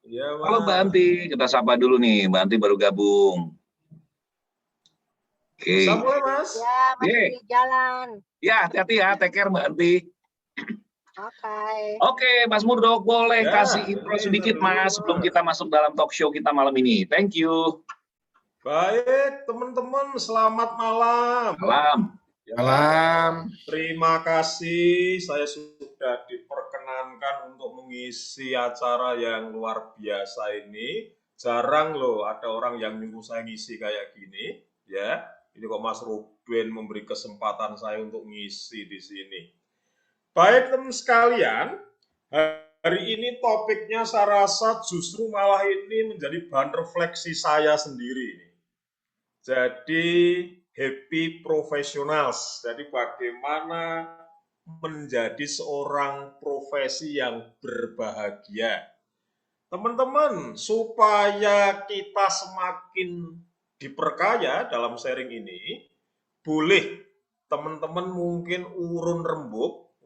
Iya, Halo Mbak Mas. Anti, kita sapa dulu nih. Mbak Anti baru gabung. Bisa Oke. mulai, Mas? Ya, masih di jalan. Ya, hati-hati ya. Take care Mbak Anti. Oke. Oke, Mas Murdok, boleh Ya, kasih intro ini sedikit dulu, Mas sebelum Mas. kita masuk dalam talk show kita malam ini. Thank you. Baik, teman-teman, selamat malam. Salam. Ya, Malam. terima kasih saya sudah diperkenankan untuk mengisi acara yang luar biasa ini. Jarang loh ada orang yang nyuruh saya ngisi kayak gini, ya. Ini kok Mas Ruben memberi kesempatan saya untuk ngisi di sini. Baik teman sekalian, hari ini topiknya saya rasa justru malah ini menjadi bahan refleksi saya sendiri. Jadi happy professionals, jadi bagaimana menjadi seorang profesi yang berbahagia. Teman-teman, supaya kita semakin diperkaya dalam sharing ini, boleh teman-teman mungkin urun rembuk,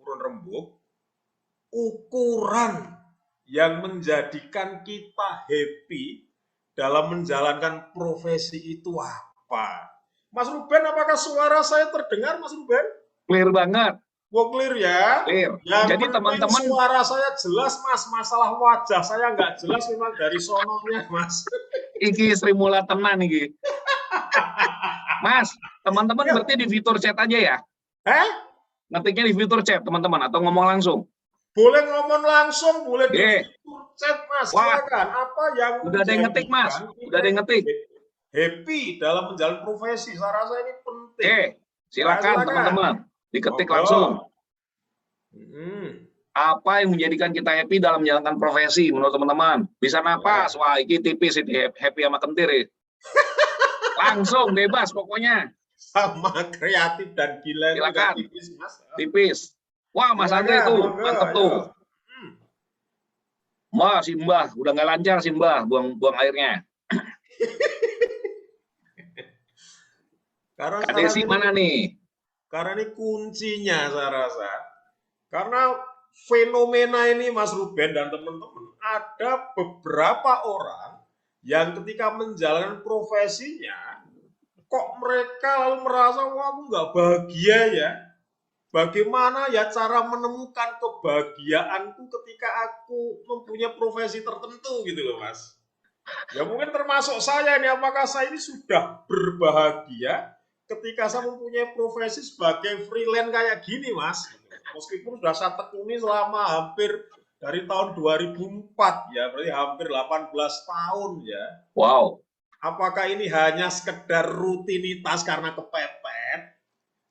ukuran yang menjadikan kita happy dalam menjalankan profesi itu apa? Mas Ruben, apakah suara saya terdengar, Mas Ruben? Clear banget. Clear ya? Clear. Yang Jadi teman-teman, suara saya jelas, Mas. Masalah wajah saya nggak jelas memang dari sononya, Mas. iki Sri Mula tenan iki. Mas, teman-teman berarti di fitur chat aja ya? Ngetiknya di fitur chat, teman-teman, atau ngomong langsung? Boleh ngomong langsung, boleh di fitur chat, Mas. Wah. Silakan. Apa yang Udah ada yang ngetik, Mas. Udah ada yang ngetik. Happy dalam menjalani profesi, saya rasa ini penting. Silakan teman-teman, diketik langsung. Apa yang menjadikan kita happy dalam menjalankan profesi menurut teman-teman? Bisa napas, wah ini tipis ini happy sama kentir ya. Langsung bebas pokoknya. Sama kreatif dan gila. Silakan. Tipis, Mas. Tipis. Wah, Mas Andre tuh, mantep tuh. Wah, si Mbah, udah nggak lancar si Mbah buang airnya. Kak Desi mana nih? Karena ini kuncinya saya rasa. Karena fenomena ini Mas Ruben dan teman-teman, ada beberapa orang yang ketika menjalankan profesinya, kok mereka lalu merasa, wah aku nggak bahagia ya. Bagaimana ya cara menemukan kebahagiaanku ketika aku mempunyai profesi tertentu gitu loh Mas. Ya mungkin termasuk saya ini, apakah saya ini sudah berbahagia ketika saya mempunyai profesi sebagai freelance kayak gini Mas. Meskipun sudah saya tekuni selama hampir dari tahun 2004 ya, berarti hampir 18 tahun ya. Wow. Apakah ini hanya sekedar rutinitas karena kepepet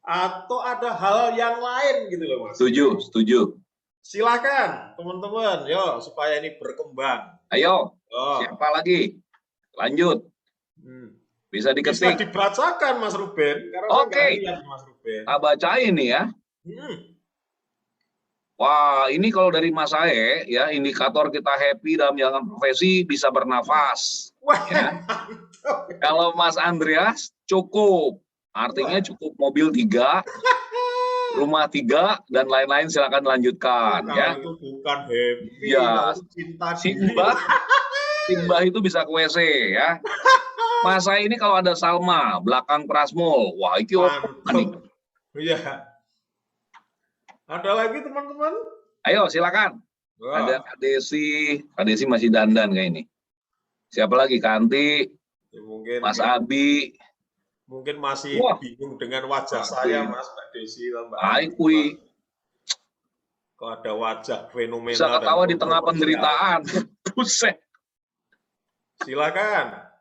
atau ada hal yang lain gitu loh Mas? Setuju. Silakan teman-teman, yo supaya ini berkembang. Ayo, siapa lagi? Lanjut. Bisa diketik. Bisa dibacakan Mas Ruben. Oke. Mas Ruben. Kita bacain nih ya. Wah, ini kalau dari Mas Ae, ya indikator kita happy dalam menjalankan profesi bisa bernafas. Ya. Kalau Mas Andreas cukup, artinya cukup mobil 3, rumah 3 dan lain-lain silakan lanjutkan. Ya. Itu bukan happy. Ya. Cinta Simbah itu bisa ke WC ya. Mas Ae ini kalau ada Salma belakang Prasmul, wah itu nih. Iya. Ada lagi teman-teman? Ayo silakan. Ada Kak Desi masih dandan kayak ini. Siapa lagi? Kanti, ya, mungkin Mas Abi. Mungkin masih bingung dengan wajah saya, Mas, Mbak Desi, Mbak Abi. Kok ada wajah fenomenal. Bisa ketawa di tengah penderitaan. Buset. Silakan.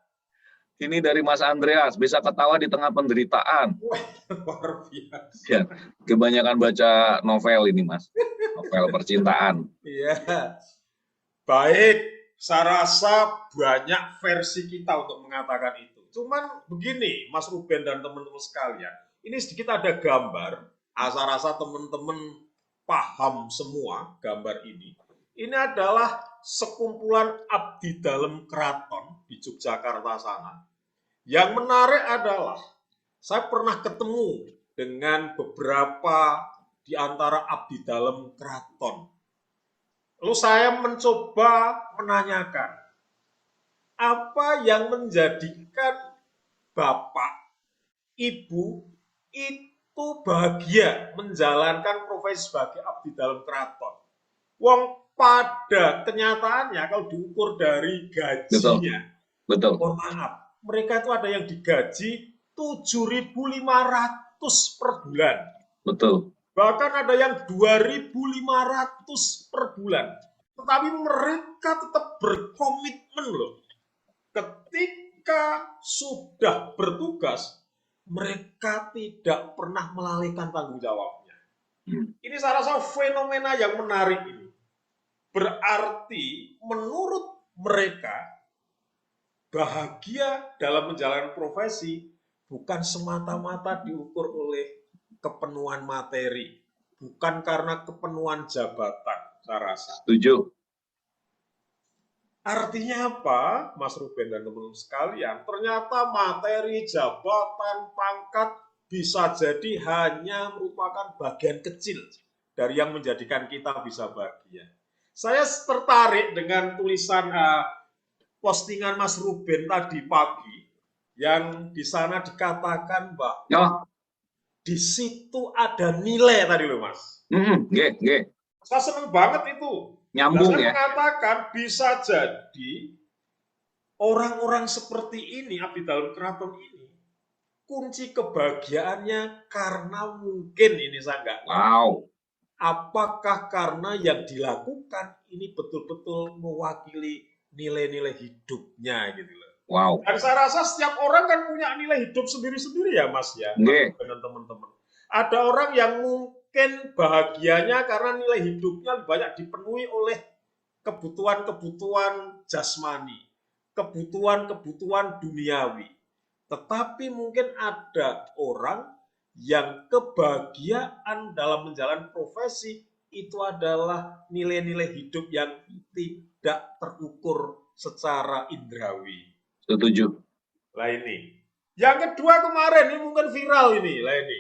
Ini dari Mas Andreas, bisa ketawa di tengah penderitaan. Luar biasa. Ya, kebanyakan baca novel ini, Mas. Novel percintaan. Iya. Baik, saya rasa banyak versi kita untuk mengatakan itu. Cuman begini, Mas Ruben dan teman-teman sekalian, ini sedikit ada gambar. Saya rasa teman-teman paham semua gambar ini. Ini adalah sekumpulan abdi dalam keraton di Yogyakarta sana. Yang menarik adalah saya pernah ketemu dengan beberapa di antara abdi dalam keraton. Lalu saya mencoba menanyakan, apa yang menjadikan Bapak, Ibu itu bahagia menjalankan profesi sebagai abdi dalam keraton? Wong pada kenyataannya kalau diukur dari gajinya, Betul. mohon maaf, mereka itu ada yang digaji 7.500 per bulan. Betul. Bahkan ada yang 2.500 per bulan. Tetapi mereka tetap berkomitmen loh. Ketika sudah bertugas, mereka tidak pernah melalaikan tanggung jawabnya. Ini salah satu fenomena yang menarik ini. Berarti menurut mereka bahagia dalam menjalankan profesi bukan semata-mata diukur oleh kepenuhan materi, bukan karena kepenuhan jabatan, saya rasa. Setuju. Artinya apa, Mas Ruben dan teman-teman sekalian? Ternyata materi, jabatan, pangkat bisa jadi hanya merupakan bagian kecil dari yang menjadikan kita bisa bahagia. Saya tertarik dengan tulisan postingan Mas Ruben tadi pagi, yang di sana dikatakan bahwa di situ ada nilai tadi loh Mas. Saya senang banget itu. Nyambung saya ya. mengatakan bisa jadi orang-orang seperti ini, abdi dalam keraton ini, kunci kebahagiaannya karena mungkin ini saya nggak tahu. Apakah karena yang dilakukan ini betul-betul mewakili nilai-nilai hidupnya gitu loh. Dan saya rasa setiap orang kan punya nilai hidup sendiri-sendiri ya Mas ya, dengan teman-teman. Ada orang yang mungkin bahagianya karena nilai hidupnya banyak dipenuhi oleh kebutuhan-kebutuhan jasmani, kebutuhan-kebutuhan duniawi. Tetapi mungkin ada orang yang kebahagiaan dalam menjalani profesi itu adalah nilai-nilai hidup yang tidak terukur secara indrawi. Setuju. Lah ini. Yang kedua kemarin, ini mungkin viral ini. Lah ini.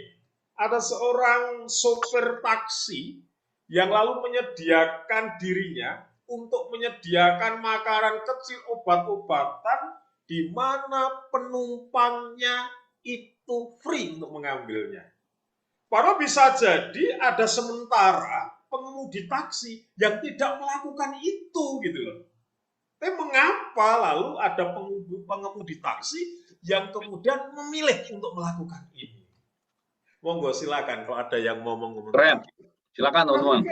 Ada seorang sopir taksi yang lalu menyediakan dirinya untuk menyediakan makanan kecil, obat-obatan, di mana penumpangnya itu free untuk mengambilnya. Padahal bisa jadi ada sementara pengemudi taksi yang tidak melakukan itu gitu loh. Tapi mengapa lalu ada pengemudi taksi yang kemudian memilih untuk melakukan ini? Monggo silakan kalau ada yang mau mengomentari. Silakan teman-teman.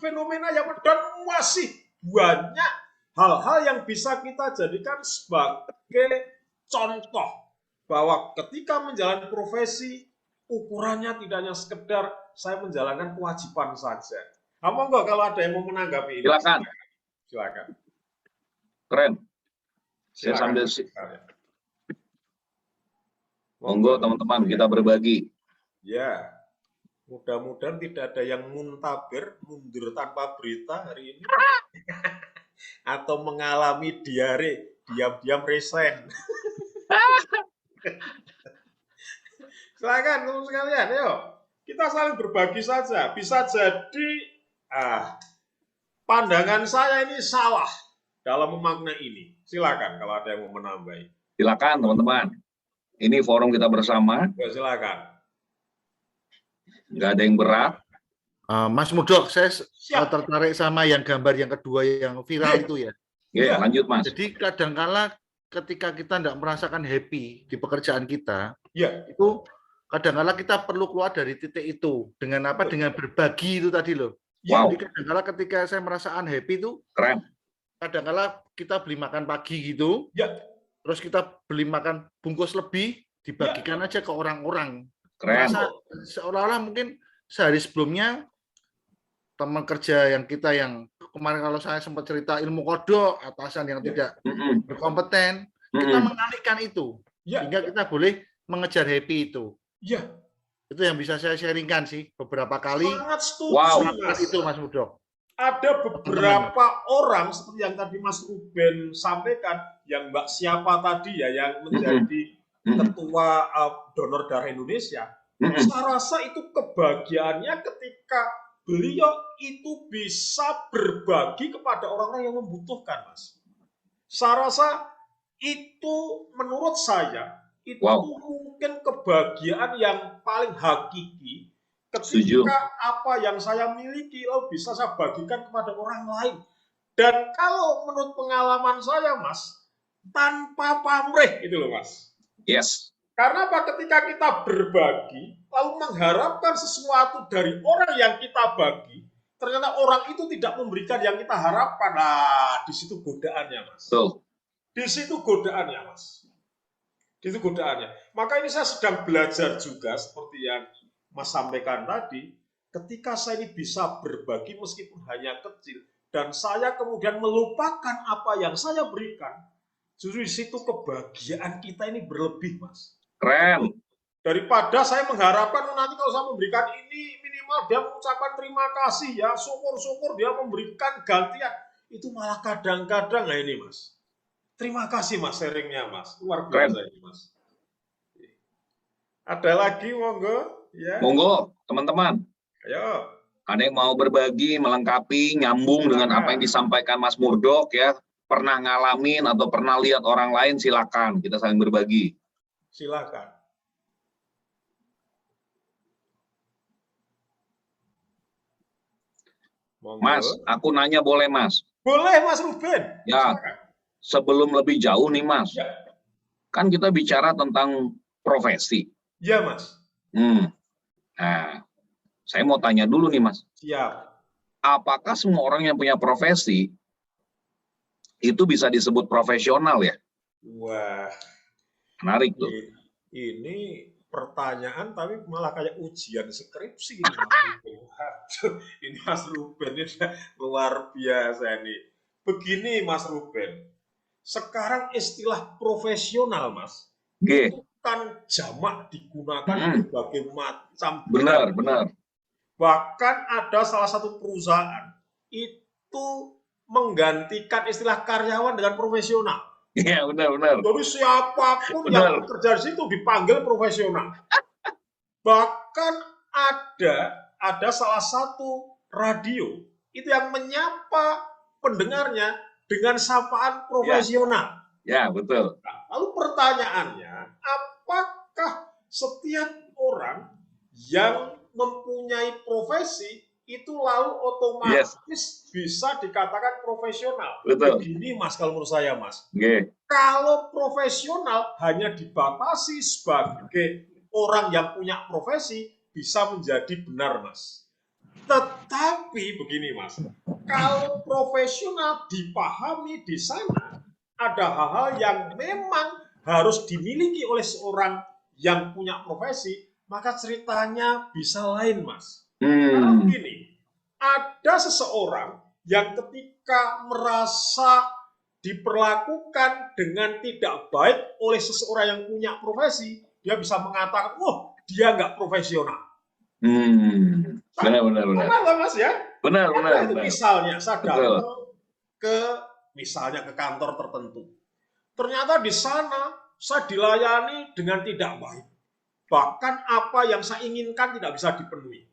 Fenomena yang dan masih banyak hal-hal yang bisa kita jadikan sebagai contoh bahwa ketika menjalani profesi ukurannya tidak hanya sekedar saya menjalankan kewajiban saja. Monggo kalau ada yang mau menanggapi ini. Silakan. Keren. Saya sambil monggo teman-teman kita berbagi. Ya. Mudah-mudahan tidak ada yang muntabir, mundur tanpa berita hari ini. Atau mengalami diare, diam-diam resign. Silakan teman sekalian, yuk. Kita saling berbagi saja. Bisa jadi pandangan saya ini salah dalam memaknai ini. Silakan kalau ada yang mau menambahi. Silakan teman-teman. Ini forum kita bersama. Ya, silakan. Nggak ada yang berat. Mas Mudok, saya tertarik sama yang gambar yang kedua yang viral itu ya. Ya, lanjut Mas. Jadi kadangkala ketika kita tidak merasakan happy di pekerjaan kita, ya. Itu kadangkala kita perlu keluar dari titik itu dengan apa? Dengan berbagi itu tadi loh. Wow. Jadi kadangkala ketika saya merasa unhappy itu, keren. Kadangkala kita beli makan pagi gitu, ya. Terus kita beli makan bungkus lebih, dibagikan aja ke orang-orang. Keren. Seolah-olah mungkin sehari sebelumnya teman kerja yang kita yang kemarin kalau saya sempat cerita ilmu kodok, atasan yang tidak berkompeten, kita mengalihkan itu. Sehingga kita boleh mengejar happy itu. Iya. Itu yang bisa saya sharingkan sih beberapa kali. Sangat setuju, Mas. Itu Mas Mudok. Ada beberapa orang seperti yang tadi Mas Ruben sampaikan, yang Mbak siapa tadi ya yang menjadi ketua donor darah Indonesia. Saya rasa itu kebahagiaannya ketika beliau itu bisa berbagi kepada orang-orang yang membutuhkan, Mas. Saya rasa itu menurut saya itu Wow. mungkin kebahagiaan yang paling hakiki Setuju. ketika apa yang saya miliki lalu bisa saya bagikan kepada orang lain. Dan kalau menurut pengalaman saya, Mas, tanpa pamrih gitu loh, Mas. Yes. Karena apa? Ketika kita berbagi, lalu mengharapkan sesuatu dari orang yang kita bagi, ternyata orang itu tidak memberikan yang kita harapkan. Nah, di situ godaannya, Mas. Betul. Di situ godaannya, Mas. Di situ godaannya. Maka ini saya sedang belajar juga, seperti yang Mas sampaikan tadi, ketika saya ini bisa berbagi meskipun hanya kecil, dan saya kemudian melupakan apa yang saya berikan, justru di situ kebahagiaan kita ini berlebih, Mas. Keren. Daripada saya mengharapkan nanti kalau saya memberikan ini minimal dia mengucapkan terima kasih ya, syukur-syukur dia memberikan gantian. Itu malah kadang-kadang nah ini, Mas. Terima kasih, Mas, sharingnya, Mas. Luar biasa ini, Mas. Ada lagi, monggo? Ya. Monggo, teman-teman. Ayo. Ada yang mau berbagi, melengkapi, nyambung dengan apa yang disampaikan Mas Murdok ya. Pernah ngalamin atau pernah lihat orang lain, silakan kita saling berbagi. Silakan. Monggo. Mas, aku nanya boleh, Mas? Boleh, Mas Ruben. Ya. Silakan. Sebelum lebih jauh nih, Mas. Ya. Kan kita bicara tentang profesi. Ya, Mas. Nah, saya mau tanya dulu nih, Mas. Siap. Apakah semua orang yang punya profesi itu bisa disebut profesional ya? Wah. Menarik tuh. Ini pertanyaan tapi malah kayak ujian skripsi ini, Mas Ruben. Ini Mas Ruben ini luar biasa nih. Begini, Mas Ruben. Sekarang istilah profesional, Mas, G. itu kan jamak digunakan berbagai macam. Benar. Bahkan ada salah satu perusahaan itu menggantikan istilah karyawan dengan profesional. Iya, benar. Jadi siapapun yang bekerja di situ dipanggil profesional. Bahkan ada salah satu radio itu yang menyapa pendengarnya dengan sapaan profesional. Ya, betul. Nah, lalu pertanyaannya, apakah setiap orang yang mempunyai profesi itu lalu otomatis bisa dikatakan profesional? Betul. Begini, Mas, kalau menurut saya, Mas. G. Kalau profesional hanya dibatasi sebagai orang yang punya profesi, bisa menjadi benar, Mas. Tetapi begini, Mas, kalau profesional dipahami di sana, ada hal-hal yang memang harus dimiliki oleh seorang yang punya profesi, maka ceritanya bisa lain, Mas. Karena begini, ada seseorang yang ketika merasa diperlakukan dengan tidak baik oleh seseorang yang punya profesi, dia bisa mengatakan, wah, dia nggak profesional. Benar. Benar, Mas ya? Benar. Misalnya saya datang ke kantor tertentu. Ternyata di sana saya dilayani dengan tidak baik. Bahkan apa yang saya inginkan tidak bisa dipenuhi.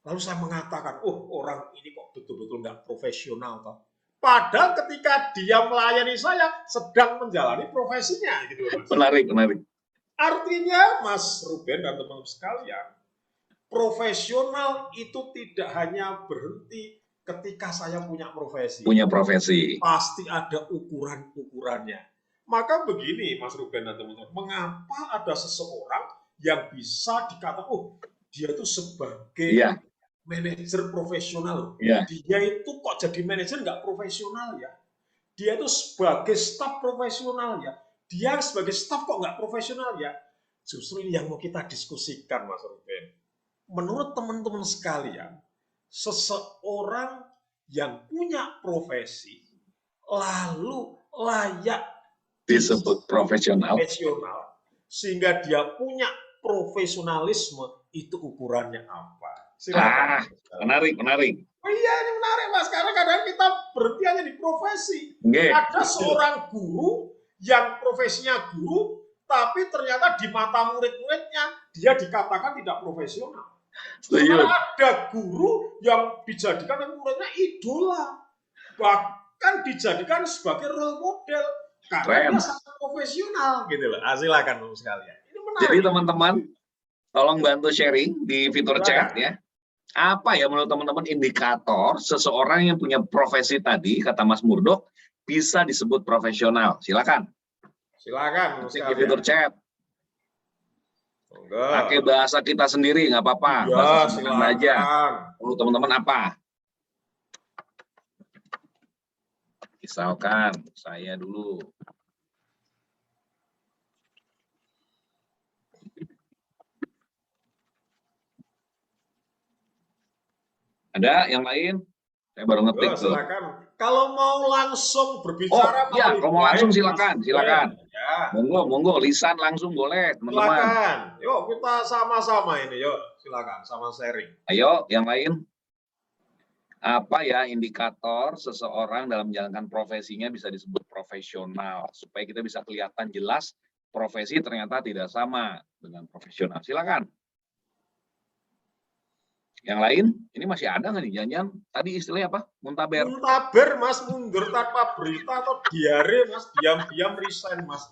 Lalu saya mengatakan, orang ini kok betul-betul nggak profesional toh. Padahal ketika dia melayani saya sedang menjalani profesinya, gitu, Mas. Menarik. Artinya, Mas Ruben dan teman-teman sekalian, profesional itu tidak hanya berhenti ketika saya punya profesi. Pasti ada ukuran-ukurannya. Maka begini, Mas Ruben dan teman-teman, mengapa ada seseorang yang bisa dikatakan, dia itu sebagai manajer profesional. Dia itu kok jadi manajer nggak profesional ya? Dia itu sebagai staf profesional ya? Dia sebagai staf kok nggak profesional ya? Justru ini yang mau kita diskusikan, Mas Ruben. Menurut teman-teman sekalian, seseorang yang punya profesi lalu layak disebut profesional, sehingga dia punya profesionalisme, itu ukurannya apa? Silakan. Menarik. Oh iya, ini menarik, Mas, karena kadang kita berhenti hanya di profesi. Ada seorang guru yang profesinya guru, tapi ternyata di mata murid-muridnya dia dikatakan tidak profesional. Karena ada guru yang dijadikan muridnya idola, bahkan dijadikan sebagai role model. Karena Keren. dia sangat profesional gitu loh. Silakan sekalian. Ini menarik. Jadi teman-teman, tolong bantu sharing di fitur chat Silakan. ya. Apa ya menurut teman-teman indikator seseorang yang punya profesi tadi, kata Mas Murdok, bisa disebut profesional? Silakan. Silakan Ketik di fitur chat. Enggak. Pakai bahasa kita sendiri, nggak apa-apa. Ya, Bahasa sederhana aja. silakan. Menurut teman-teman apa? Misalkan saya dulu. Ada yang lain? Saya baru ngetik tuh. Silakan. Kalau mau langsung Oh, berbicara, iya, kalau mau langsung silakan, silakan. Ya. Monggo, lisan langsung boleh, teman-teman. Silakan. Yuk kita sama-sama ini, yuk. Silakan, sama sharing. Ayo, yang lain. Apa ya indikator seseorang dalam menjalankan profesinya bisa disebut profesional, supaya kita bisa kelihatan jelas profesi ternyata tidak sama dengan profesional. Silakan. Yang lain, ini masih ada nggak nih? Jangan-jangan tadi istilahnya apa? Muntaber. Muntaber, Mas, mundur tanpa berita atau diare, Mas, diam-diam resign, Mas.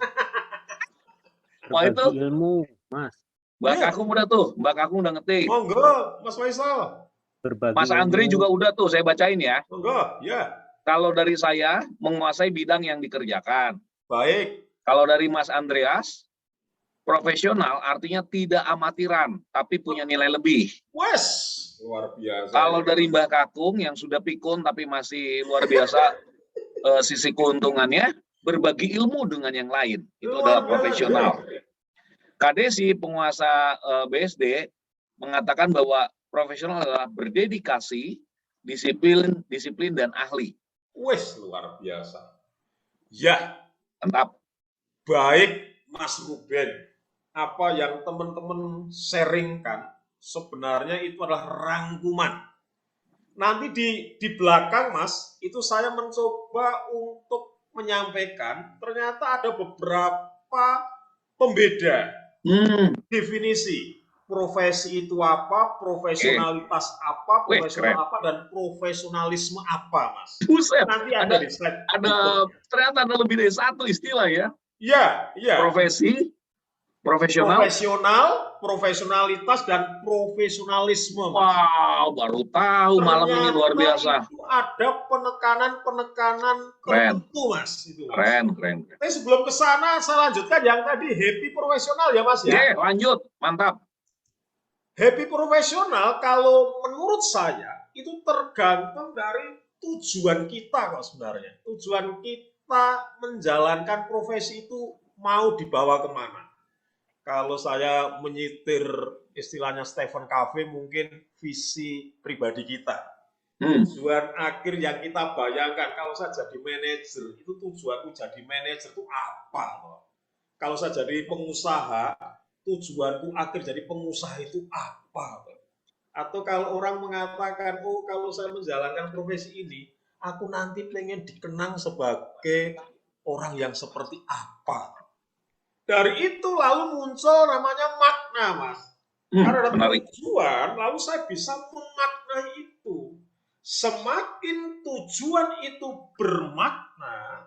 Wah, itu Berbagi ilmu, Mas. Mbak Iya. Kakung udah tuh, Mbak Kakung udah ngetik. Monggo, Mas Faisal. Berbagi Mas Andri ilmu. juga udah tuh, saya bacain ya. Monggo, ya. Kalau dari saya, menguasai bidang yang dikerjakan. Baik. Kalau dari Mas Andreas, profesional artinya tidak amatiran, tapi punya nilai lebih. Wes, luar biasa. Kalau dari Mbak Kakung yang sudah pikun tapi masih luar biasa sisi keuntungannya, berbagi ilmu dengan yang lain. Itu Luar adalah biasa. profesional. Kadesi, penguasa BSD, mengatakan bahwa profesional adalah berdedikasi, disiplin dan ahli. Wes, luar biasa. Ya, Mantap. baik Mas Ruben. Apa yang teman-teman sharingkan sebenarnya itu adalah rangkuman. Nanti di belakang, Mas, itu saya mencoba untuk menyampaikan, ternyata ada beberapa pembeda definisi. Profesi itu apa, profesionalitas apa, profesional apa, dan profesionalisme apa, Mas. Buset, Nanti ada di slide. ternyata ada lebih dari satu istilah ya. Ya, iya. Profesi, profesional, Profesional, profesionalitas, dan profesionalisme. Mas. wow, baru tahu malam ini luar biasa. Itu ada penekanan-penekanan tertentu, Mas. Itu, Mas. Keren. Tapi sebelum ke sana, saya lanjutkan yang tadi happy profesional ya, Mas ya. Oke, lanjut, mantap. Happy profesional kalau menurut saya itu tergantung dari tujuan kita kok sebenarnya. Tujuan kita menjalankan profesi itu mau dibawa kemana. Kalau saya menyitir istilahnya Stephen Covey, mungkin visi pribadi kita. Tujuan akhir yang kita bayangkan, kalau saya jadi manajer, itu tujuanku jadi manajer itu apa? Kalau saya jadi pengusaha, tujuanku akhir jadi pengusaha itu apa? Atau kalau orang mengatakan, oh kalau saya menjalankan profesi ini, aku nanti pengen dikenang sebagai orang yang seperti apa? Dari itu lalu muncul namanya makna, Mas. Karena ada tujuan, lalu saya bisa memaknai itu. Semakin tujuan itu bermakna,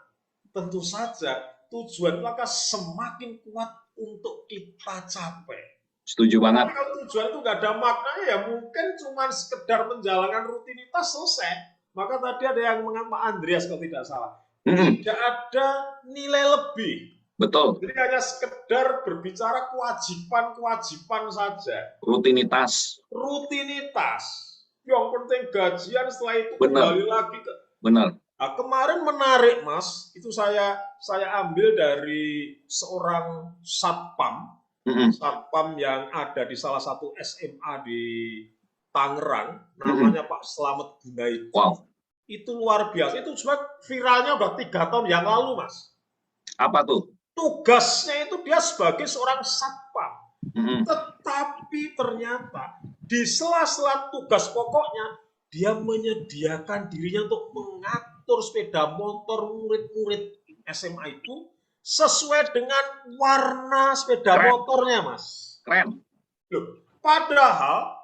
tentu saja tujuan itu akan semakin kuat untuk kita capai. Setuju banget. Kalau tujuan itu nggak ada maknanya, ya mungkin cuma sekedar menjalankan rutinitas selesai. Maka tadi ada yang mengatakan Pak Andreas kalau tidak salah. Tidak ada nilai lebih. Betul. Jadi hanya sekedar berbicara kewajiban-kewajiban saja. Rutinitas. Yang penting gajian, setelah itu kembali lagi ke. Benar. Nah, kemarin menarik, Mas. Itu saya ambil dari seorang satpam. Satpam yang ada di salah satu SMA di Tangerang, namanya Pak Slamet Gunaidi. Wow. Itu luar biasa. Itu cuma viralnya udah 3 tahun yang lalu, Mas. Apa tuh? Tugasnya itu dia sebagai seorang satpam. Tetapi ternyata di sela-sela tugas pokoknya, dia menyediakan dirinya untuk mengatur sepeda motor murid-murid SMA itu sesuai dengan warna sepeda motornya, Mas. Keren. Loh, padahal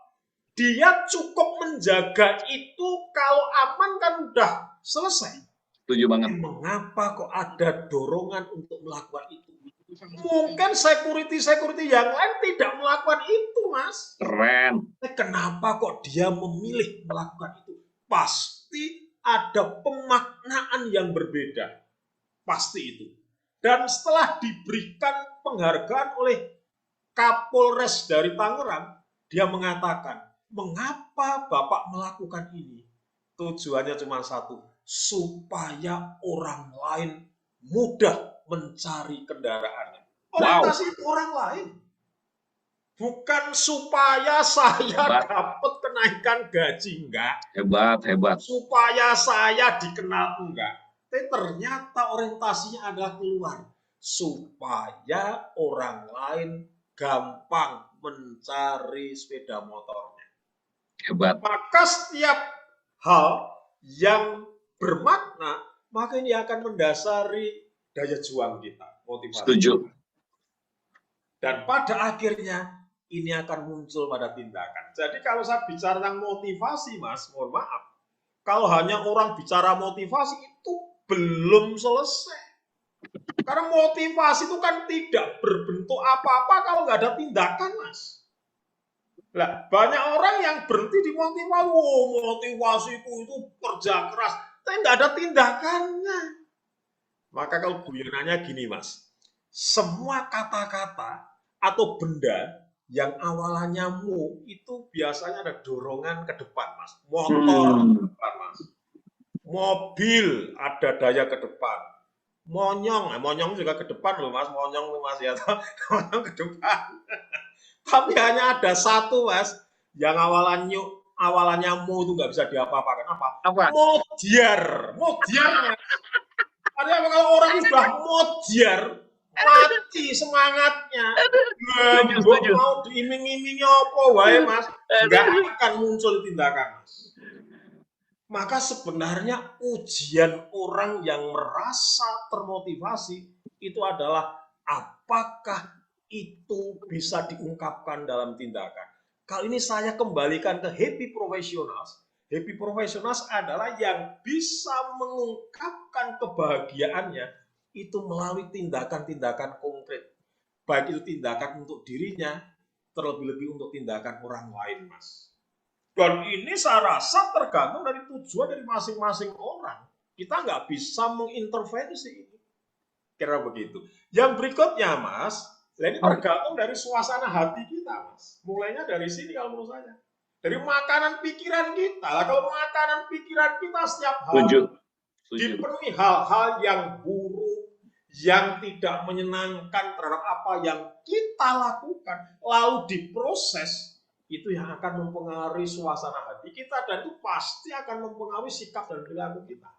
dia cukup menjaga itu, kalau aman kan udah selesai. Setuju banget. Mengapa kok ada dorongan untuk melakukan itu? Mungkin security yang lain tidak melakukan itu, Mas. Keren. Kenapa kok dia memilih melakukan itu? Pasti ada pemaknaan yang berbeda. Pasti itu. Dan setelah diberikan penghargaan oleh Kapolres dari Tangerang, dia mengatakan, mengapa Bapak melakukan ini? Tujuannya cuma satu, supaya orang lain mudah mencari kendaraannya. Orientasi itu orang lain. Bukan supaya saya dapat kenaikan gaji, enggak. Hebat. Supaya saya dikenal, enggak. Tapi ternyata orientasinya adalah keluar. Supaya orang lain gampang mencari sepeda motornya. Hebat. Maka setiap hal yang bermakna, maka ini akan mendasari daya juang kita, motivasi. Setuju. Dan pada akhirnya ini akan muncul pada tindakan. Jadi kalau saya bicara tentang motivasi, Mas, mohon maaf. Kalau hanya orang bicara motivasi itu belum selesai. Karena motivasi itu kan tidak berbentuk apa-apa kalau nggak ada tindakan, Mas. Lah, banyak orang yang berhenti di motivasi. Oh, motivasiku itu kerja keras, tapi nggak ada tindakannya. Maka kalau guyonannya gini, Mas. Semua kata-kata atau benda yang awalannya mu itu biasanya ada dorongan ke depan, Mas. Motor ke depan, Mas. Mobil ada daya ke depan. Monyong juga ke depan loh, Mas. Monyong tuh, Mas, ya. Monyong ke depan. Tapi hanya ada satu, Mas, yang awalannya mu itu nggak bisa diapa-apakan. Apa? Modiar, Mas. Artinya kalau orang sudah modiar, mati semangatnya. Mau diiming-imingi apa wae, Mas, nggak akan muncul tindakan, Mas. Maka sebenarnya ujian orang yang merasa termotivasi itu adalah apakah itu bisa diungkapkan dalam tindakan. Kali ini saya kembalikan ke happy professionals. Happy professionals adalah yang bisa mengungkapkan kebahagiaannya itu melalui tindakan-tindakan konkret. Baik itu tindakan untuk dirinya, terlebih-lebih untuk tindakan orang lain, Mas. Dan ini saya rasa tergantung dari tujuan dari masing-masing orang. Kita nggak bisa mengintervensi ini. Kira begitu. Yang berikutnya, Mas, ini tergantung dari suasana hati kita, Mas. Mulainya dari sini kalau menurut saya. Dari makanan pikiran kita. Lah, kalau makanan pikiran kita setiap hari dipenuhi hal-hal yang buruk, yang tidak menyenangkan terhadap apa yang kita lakukan, lalu diproses, itu yang akan mempengaruhi suasana hati kita dan itu pasti akan mempengaruhi sikap dan perilaku kita.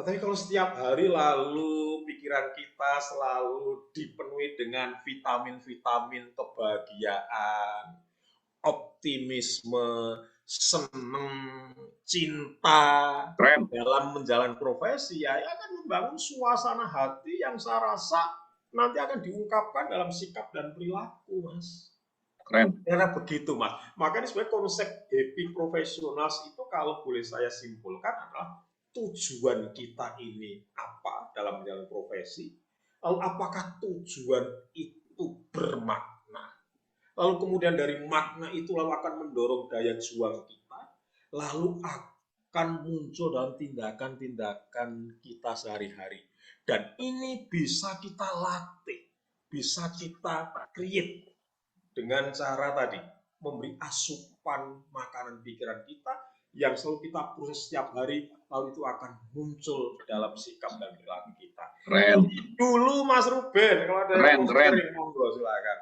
Tetapi kalau setiap hari lalu pikiran kita selalu dipenuhi dengan vitamin-vitamin kebahagiaan, optimisme, senang, cinta dalam menjalani profesi, ya akan membangun suasana hati yang saya rasa nanti akan diungkapkan dalam sikap dan perilaku, Mas. Keren. Karena begitu, Mas. Makanya sebenarnya konsep happy professionals itu kalau boleh saya simpulkan adalah tujuan kita ini apa dalam menjalani profesi. Lalu apakah tujuan itu bermakna? Lalu kemudian dari makna itu lalu akan mendorong daya juang kita. Lalu akan muncul dalam tindakan-tindakan kita sehari-hari. Dan ini bisa kita latih, bisa kita create dengan cara tadi, memberi asupan makanan pikiran kita yang selalu kita proses setiap hari, lalu itu akan muncul dalam sikap dan perilaku kita. Keren. Dulu Mas Ruben, kalau ada yang sharing, monggo silakan.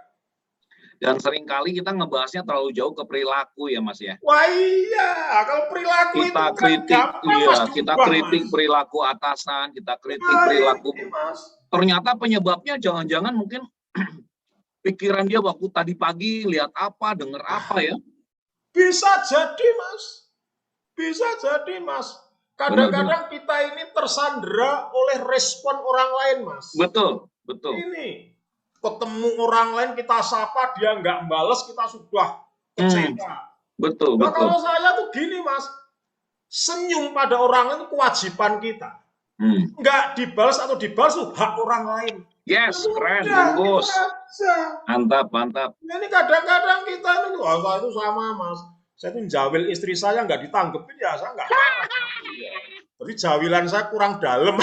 Dan seringkali kita ngebahasnya terlalu jauh ke perilaku ya, Mas ya. Wah iya, kalau perilaku kita itu kritik, kan gampang, iya, Mas, kita berubah, kritik Mas. Perilaku atasan, kita kritik Nah, perilaku. ini, Mas. Ternyata penyebabnya jangan-jangan mungkin pikiran dia waktu tadi pagi lihat apa, dengar apa ya? Bisa jadi, Mas. Bisa jadi, Mas. Kadang-kadang kita ini tersandera oleh respon orang lain, Mas. Betul. Ini, ketemu orang lain kita sapa, dia nggak bales, kita sudah kecewa. Betul. Nah, kalau saya tuh gini, Mas. Senyum pada orang itu kewajiban kita. Nggak dibalas atau dibalas itu hak orang lain. Yes, keren, Udah, bungkus. gitu aja. Mantap, mantap. Nah, ini kadang-kadang kita ini, wah itu sama mas. Saya tuh jawil istri saya nggak ditanggepin ya, saya nggak marah. Tapi jawilan saya kurang dalam.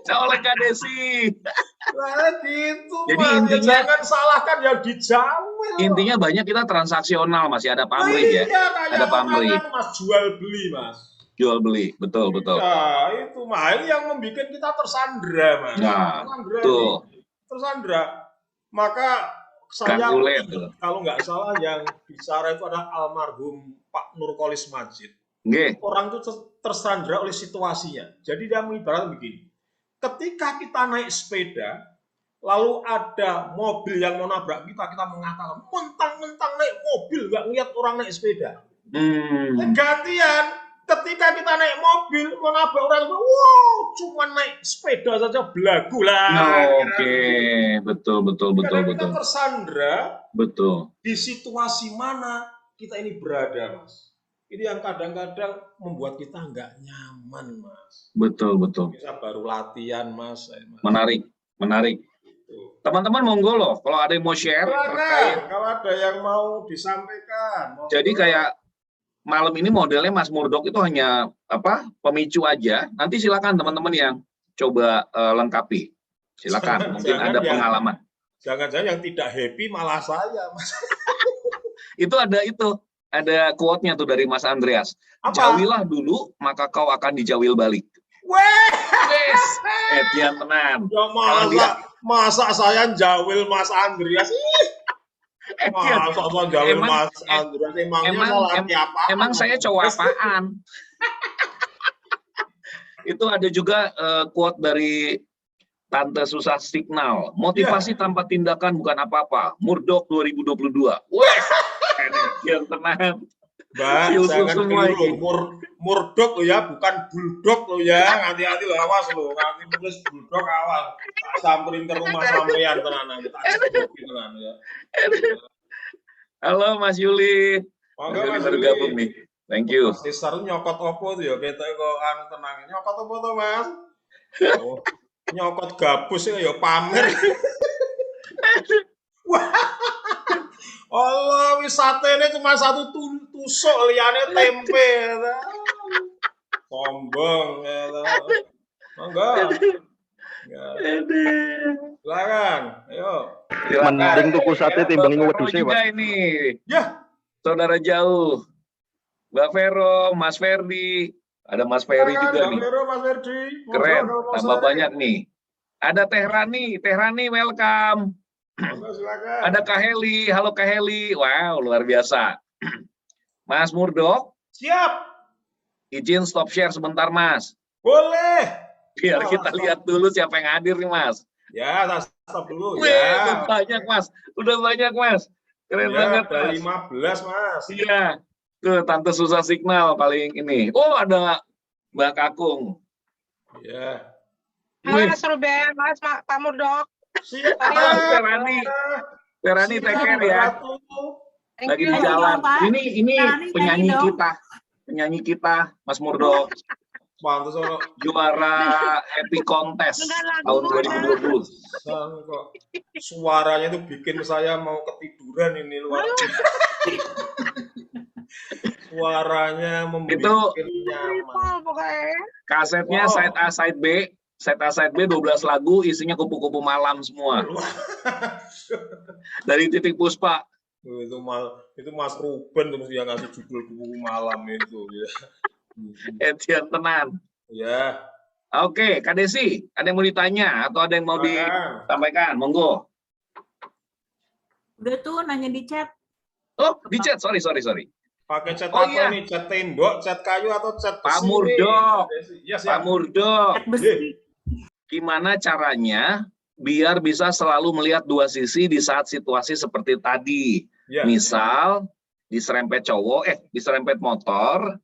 Oleh Kak Desi. Nah gitu. Jadi Mas. intinya, jangan salahkan yang dijawil. Intinya banyak kita transaksional, masih ada pamrih ya. Iya, kayak Ada pamrih. orang mas jual beli mas. Jual beli, betul, betul. Ya itu mah ini yang membuat kita tersandra mas. Nah, tersandra betul. Tersandra. Maka saya kalau nggak salah yang bicara itu adalah almarhum Pak Nurkolis Majid. Orang itu tersandra oleh situasinya. Jadi dia mengibaratkan begini. Ketika kita naik sepeda, lalu ada mobil yang mau nabrak kita, kita mengatakan mentang-mentang naik mobil nggak ngeliat orang naik sepeda. Gantian, ketika kita naik mobil mau nabrak orang, wow, cuma naik sepeda saja belagu lah. Oke, betul. Kita tersandra. Betul. Di situasi mana kita ini berada, mas. Ini yang kadang-kadang membuat kita nggak nyaman, mas. Betul. Kita baru latihan, mas. Menarik. Teman-teman monggo loh, kalau ada yang mau share terkait. Kalau ada yang mau disampaikan. Jadi kayak malam ini modelnya Mas Murdok itu hanya pemicu aja. Nanti silakan teman-teman yang coba lengkapi. Silakan, mungkin ada pengalaman. Jangan-jangan yang tidak happy malah saya, mas. Ada quote-nya tuh dari Mas Andreas. Jawilah dulu, maka kau akan dijawil balik. Wes, Etian tenan. Ya masa saya jawil Mas Andreas? Masa saya jawil Mas Andreas? Emang saya cowok apaan? Itu ada juga quote dari Tante Susah Signal. Motivasi tanpa tindakan bukan apa-apa. Murdok 2022. Wah, yang tenang. Mbak, jangan keliru. Murdok lo ya, bukan bulldog lo ya. Hati-hati lo, awas lo. Nanti tulis bulldog awas. Tak samperin ke rumah sampean tenan. Tak cekokin tenan ya. Halo Mas Yuli. Mas Yuli baru gabung nih. Thank you. Mas Tisar nyokot opo tuh ya? Kita kok tenang. Nyokot opo tuh Mas? Oh, nyokot gabus ya pamer. Allah, wisatanya cuma satu tusuk, liane tempe. Sombong. Enggak. Silakan, ayo. Mending tuku sate timbang wedhuse, Pak. Ini. Ya. Saudara jauh. Mbak Vero, Mas Ferdi. Ada Mas Ferdi juga nih. Mas Ferdi. Keren, tambah banyak nih. Ada Teh Rani, welcome. Ada Kak Heli, halo Kak Heli. Wow, luar biasa. Mas Murdok. Siap. Izin stop share sebentar, Mas. Boleh. Biar kita lihat dulu siapa yang hadir nih, Mas. Ya, stop dulu. Udah banyak, Mas. Udah banyak, Mas. Keren banget, Mas. 15, Mas. Iya. Tuh, Tante Susah Signal paling ini. Oh, ada Mbak Kakung. Iya. Halo Mas Ruben, Mas Pak Murdok. Siap. Terani take care ya. Lagi di jalan. Ini penyanyi kita, Mas Murdok. Pantes ono juara Epic Contest tahun 2020. Kok suaranya tuh bikin saya mau ketiduran ini luar biasa. Suaranya membuat nyaman. Kasetnya side A side B. Side A side B 12 lagu, isinya kupu-kupu malam semua. Dari Titik Puspa. Itu Mas Ruben terus yang ngasih judul kupu-kupu malam itu ya. Etian tenan. Ya. Oke, Kak Desi, ada yang mau ditanya atau ada yang mau disampaikan? Monggo. Udah tuh nanya di chat. Oh, di chat. Sorry. Pakai cat apa nih? Cat tembok, cat kayu atau cat besi? Pak Murdok. Yes, Pak Murdok. Gimana caranya biar bisa selalu melihat dua sisi di saat situasi seperti tadi? Ya. Misal diserempet diserempet motor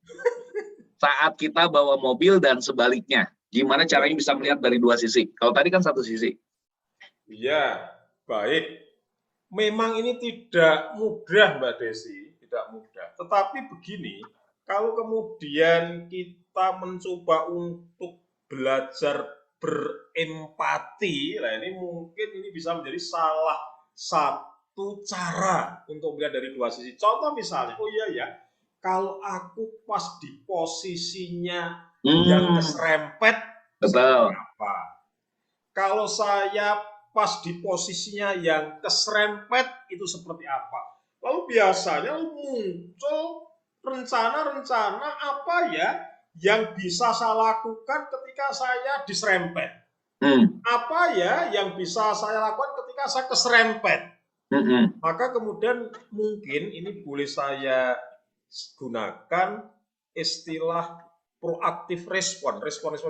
saat kita bawa mobil dan sebaliknya. Gimana caranya bisa melihat dari dua sisi? Kalau tadi kan satu sisi. Iya, baik. Memang ini tidak mudah, Mbak Desi. Tidak mudah. Tetapi begini, kalau kemudian kita mencoba untuk belajar berempati, nah ini mungkin ini bisa menjadi salah satu cara untuk melihat dari dua sisi. Contoh misalnya, oh iya ya, kalau aku pas di posisinya yang keserempet, Betul. apa? Kalau saya pas di posisinya yang keserempet, itu seperti apa? Lalu biasanya muncul rencana-rencana apa ya yang bisa saya lakukan ketika saya diserempet? Apa ya yang bisa saya lakukan ketika saya keserempet? Maka kemudian mungkin ini boleh saya gunakan istilah proaktif respon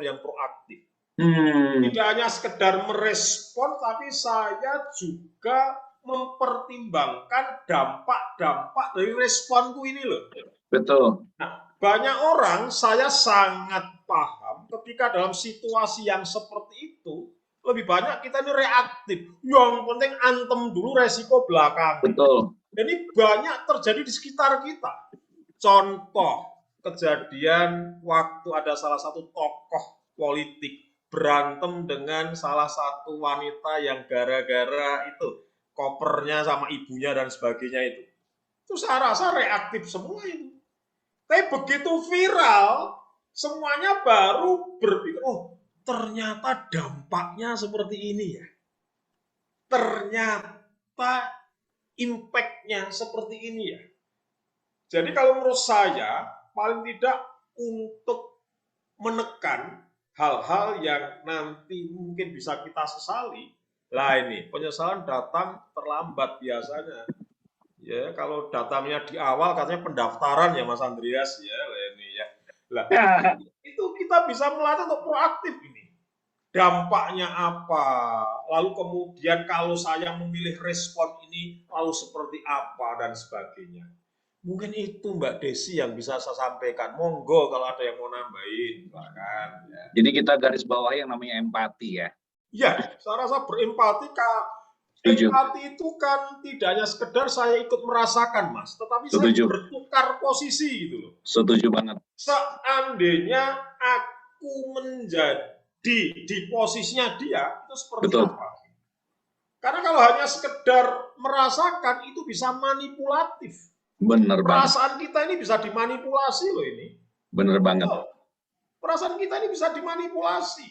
yang proaktif. Tidak hanya sekedar merespon, tapi saya juga mempertimbangkan dampak-dampak dari responku ini loh. Betul. Nah, banyak orang saya sangat paham ketika dalam situasi yang seperti itu, lebih banyak kita ini reaktif. Yang penting antem dulu, resiko belakang. Betul. Dan ini banyak terjadi di sekitar kita. Contoh kejadian waktu ada salah satu tokoh politik berantem dengan salah satu wanita yang gara-gara itu kopernya sama ibunya dan sebagainya itu. Itu saya rasa reaktif semua itu. Tapi begitu viral, semuanya baru berpikir, oh ternyata dampaknya seperti ini ya. Ternyata impact-nya seperti ini ya. Jadi kalau menurut saya, paling tidak untuk menekan hal-hal yang nanti mungkin bisa kita sesali, lah ini penyesalan datang terlambat biasanya. Ya, kalau datangnya di awal katanya pendaftaran ya Mas Andreas ya, lah ini ya. Lah, itu kita bisa melatih untuk proaktif ini. Dampaknya apa? Lalu kemudian kalau saya memilih respon ini, lalu seperti apa dan sebagainya. Mungkin itu Mbak Desi yang bisa saya sampaikan. Monggo kalau ada yang mau nambahin, silakan. Ya. Jadi kita garis bawah yang namanya empati ya. Ya, saya rasa berempati, empati itu kan tidak hanya sekedar saya ikut merasakan, Mas, tetapi Setuju. saya bertukar posisi gitu loh. Setuju banget. Seandainya aku menjadi di posisinya dia, itu seperti Betul. apa? Karena kalau hanya sekedar merasakan itu bisa manipulatif. Bener banget. Perasaan kita ini bisa dimanipulasi loh ini. Bener banget. Perasaan kita ini bisa dimanipulasi.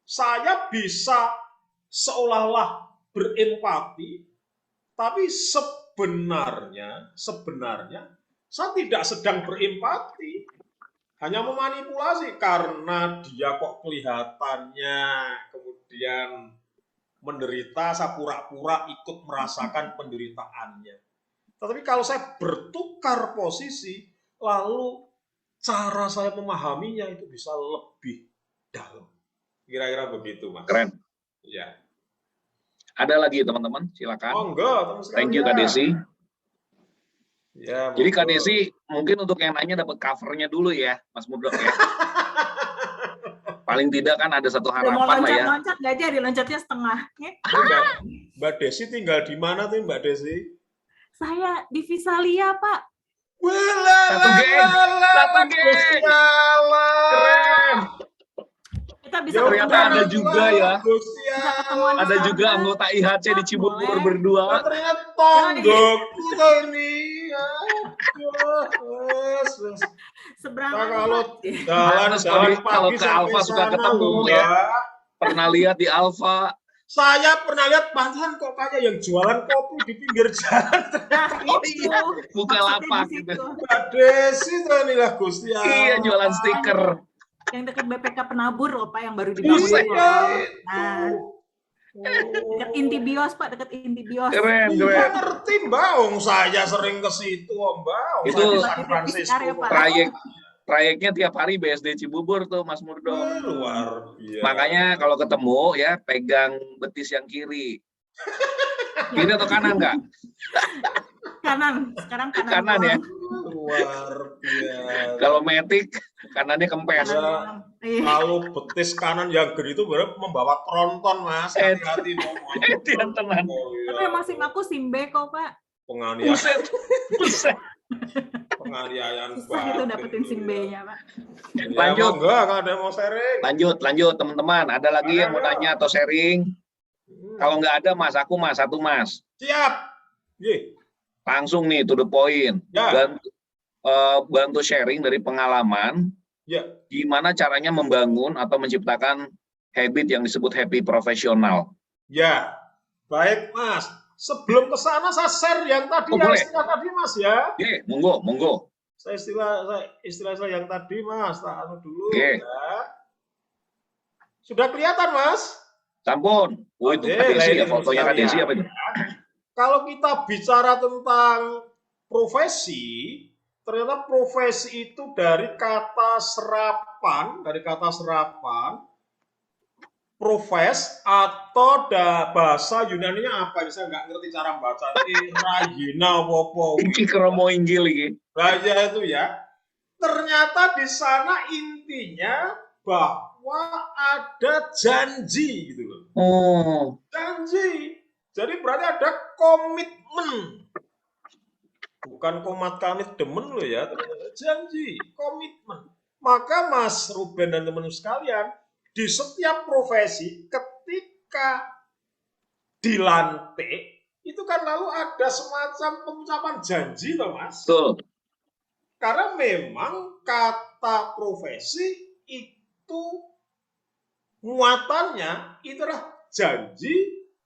Saya bisa seolah-olah berempati, tapi sebenarnya saya tidak sedang berempati. Hanya memanipulasi karena dia kok kelihatannya kemudian menderita, saya pura-pura ikut merasakan penderitaannya. Tetapi kalau saya bertukar posisi, lalu cara saya memahaminya itu bisa lebih dalam. Kira-kira begitu, Mas. Keren. Ya. Ada lagi teman-teman, silakan. Oh enggak, teman sekalian. Thank you Kak Desi. Ya, jadi Kak Desi, mungkin untuk yang nanya dapat covernya dulu ya, Mas Murdok ya. Paling tidak kan ada satu harapan mau lah ya. Loncat nggak jadi, loncatnya setengah. Mbak Desi tinggal di mana tuh Mbak Desi? Saya di Visalia, Pak. Satu geng. Keren. Kita bisa Ternyata ada juga ya. Bisa ketemuan di Ada sana. juga anggota IHC di Cibubur Boleh. berdua. Ternyata tonggokku ini. Seberang Nah, kalau Pantes jalan kalau pagi ke Alfa sampai suka sana, ketemu ya. Pernah lihat di Alfa. Saya pernah lihat pantesan kok kayak yang jualan kopi di pinggir jalan. Nah, Oh itu. iya, buka Maksudnya lapak di gitu. situ. Mbak Desi tuh inilah Gusti Allah. Iya, jualan stiker. Yang dekat BPK Penabur loh, Pak, yang baru dibangun. Buset. itu. Nah, dekat inti bios, Pak, dekat inti bios. Keren, Iya keren. ngerti Mbak, saya sering ke situ Mbak. Itu Saya di San Francisco. ya, Pak. Trayeknya tiap hari BSD Cibubur tuh Mas Murdok. Luar biasa. Makanya kalau ketemu ya pegang betis yang kiri. Kiri atau kanan nggak? Kanan, sekarang kanan. Kanan ya. Luar biasa. Kalau metik kanannya kempes. Kanan. Iya. Kalau betis kanan yang gede itu berarti membawa tronton Mas. Hati-hati ngomong. Hati-hati tenan. Oh, iya. Tapi emang SIM aku SIM B kok, Pak. Penganiayaan. Buset. Penganiayaan Susah itu batin dapetin SIM B-nya, Pak. Ya, Lanjut. monggo, nggak ada yang mau sharing. Lanjut teman-teman. Ada lagi yang mau Ada. tanya atau sharing? Kalau nggak ada Mas, aku Mas, satu Mas. Siap. Ye. Langsung nih to the point. Ya. Bantu sharing dari pengalaman. Ya. Gimana caranya membangun atau menciptakan habit yang disebut happy profesional. Ya. Baik, Mas. Sebelum ke sana saya share yang tadi, boleh. istilah tadi, Mas ya. Oke, monggo. Saya istilah saya yang tadi, Mas. Tak anu dulu Oke. ya. Sudah kelihatan, Mas? Sampun. Oh, itu Oke, Kadesi ya, ladies fotonya and Kadesi sekalian. apa itu? Kalau kita bicara tentang profesi, ternyata profesi itu dari kata serapan, profes atau bahasa Yunani-nya apa? Saya nggak ngerti cara baca. Rayina wopo. Iki kromo inggil iki. Raja itu ya. Ternyata di sana intinya bahwa ada janji gitu loh. Oh. Janji. Jadi berarti ada komitmen. Bukan komat kamit demen loh ya, ternyata janji, komitmen. Maka Mas Ruben dan teman-teman sekalian, di setiap profesi ketika dilantik itu kan lalu ada semacam pengucapan janji toh Mas. Betul. Karena memang kata profesi itu muatannya itu adalah janji,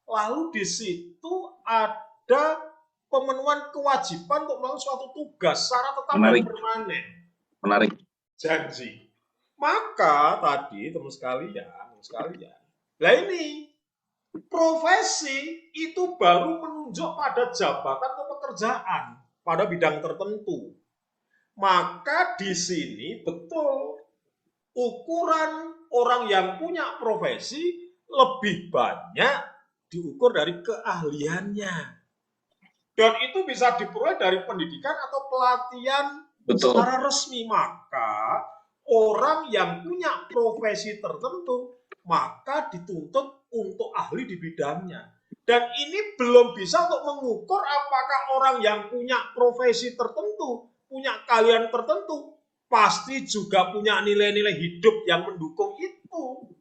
lalu di situ ada pemenuhan kewajiban untuk melakukan suatu tugas secara tetap dan permanen. Menarik. Janji. Maka tadi teman sekalian, lah ini profesi itu baru menunjuk pada jabatan atau pekerjaan pada bidang tertentu. Maka di sini betul ukuran orang yang punya profesi lebih banyak diukur dari keahliannya. Dan itu bisa diperoleh dari pendidikan atau pelatihan secara resmi. Maka orang yang punya profesi tertentu maka dituntut untuk ahli di bidangnya. Dan ini belum bisa untuk mengukur apakah orang yang punya profesi tertentu, punya keahlian tertentu, pasti juga punya nilai-nilai hidup yang mendukung itu.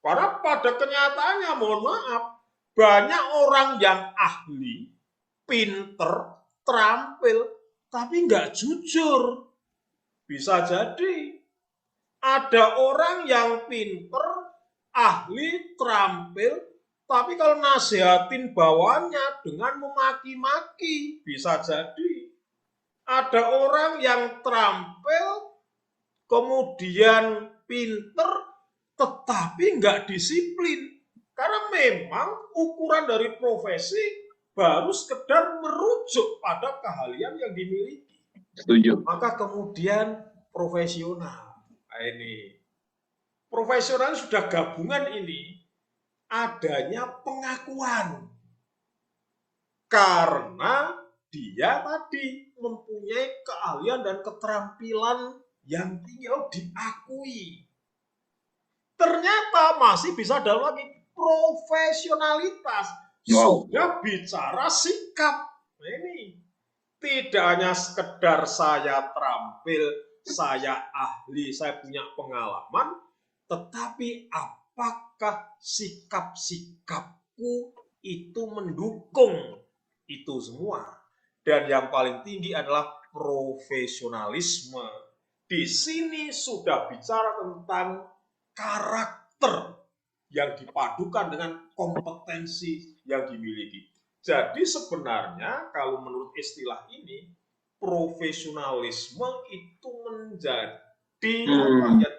Karena pada kenyataannya, mohon maaf, banyak orang yang ahli, pinter, terampil, tapi nggak jujur. Bisa jadi ada orang yang pinter, ahli, terampil, tapi kalau nasihatin bawahannya dengan memaki-maki, bisa jadi. Ada orang yang terampil, kemudian pinter, tetapi nggak disiplin. Karena memang ukuran dari profesi baru sekedar merujuk pada keahlian yang dimiliki. Setuju. Maka kemudian profesional. Nah, ini profesional sudah gabungan ini adanya pengakuan. Karena dia tadi mempunyai keahlian dan keterampilan yang tinggi, diakui. Ternyata masih bisa dalam lagi profesionalitas. Sudah bicara sikap. Ini tidak hanya sekedar saya terampil, saya ahli, saya punya pengalaman, tetapi apakah sikap-sikapku itu mendukung itu semua. Dan yang paling tinggi adalah profesionalisme. Di sini sudah bicara tentang karakter yang dipadukan dengan kompetensi yang dimiliki. Jadi sebenarnya kalau menurut istilah ini, profesionalisme itu menjadi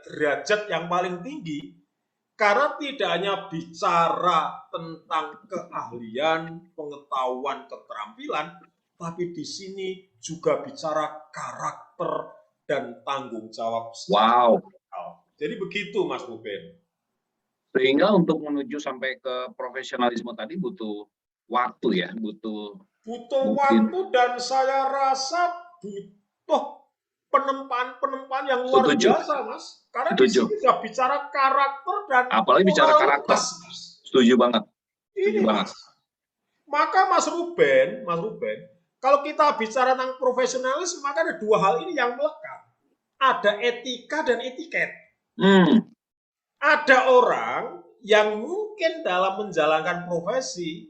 derajat yang paling tinggi. Karena tidak hanya bicara tentang keahlian, pengetahuan, keterampilan, tapi di sini juga bicara karakter dan tanggung jawab. Wow. Jadi begitu Mas Ruben. Sehingga untuk menuju sampai ke profesionalisme tadi butuh waktu ya, butuh waktu dan saya rasa butuh penempaan yang luar biasa, Mas. Karena di sini sudah bicara karakter dan apalagi bicara karakter. Setuju banget. Ini Mas. Maka Mas Ruben, Kalau kita bicara tentang profesionalis, maka ada dua hal ini yang melekat. Ada etika dan etiket. Ada orang yang mungkin dalam menjalankan profesi,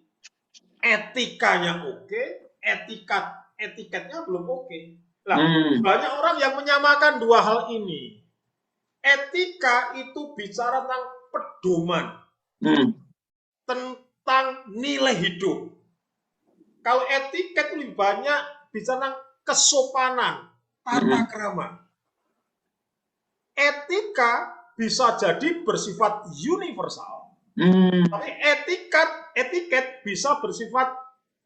etikanya oke, etiketnya belum oke. Nah, banyak orang yang menyamakan dua hal ini. Etika itu bicara tentang pedoman, tentang nilai hidup. Kalau etiket lebih banyak bicara tentang kesopanan, tata krama. Etika bisa jadi bersifat universal, tapi etiket bisa bersifat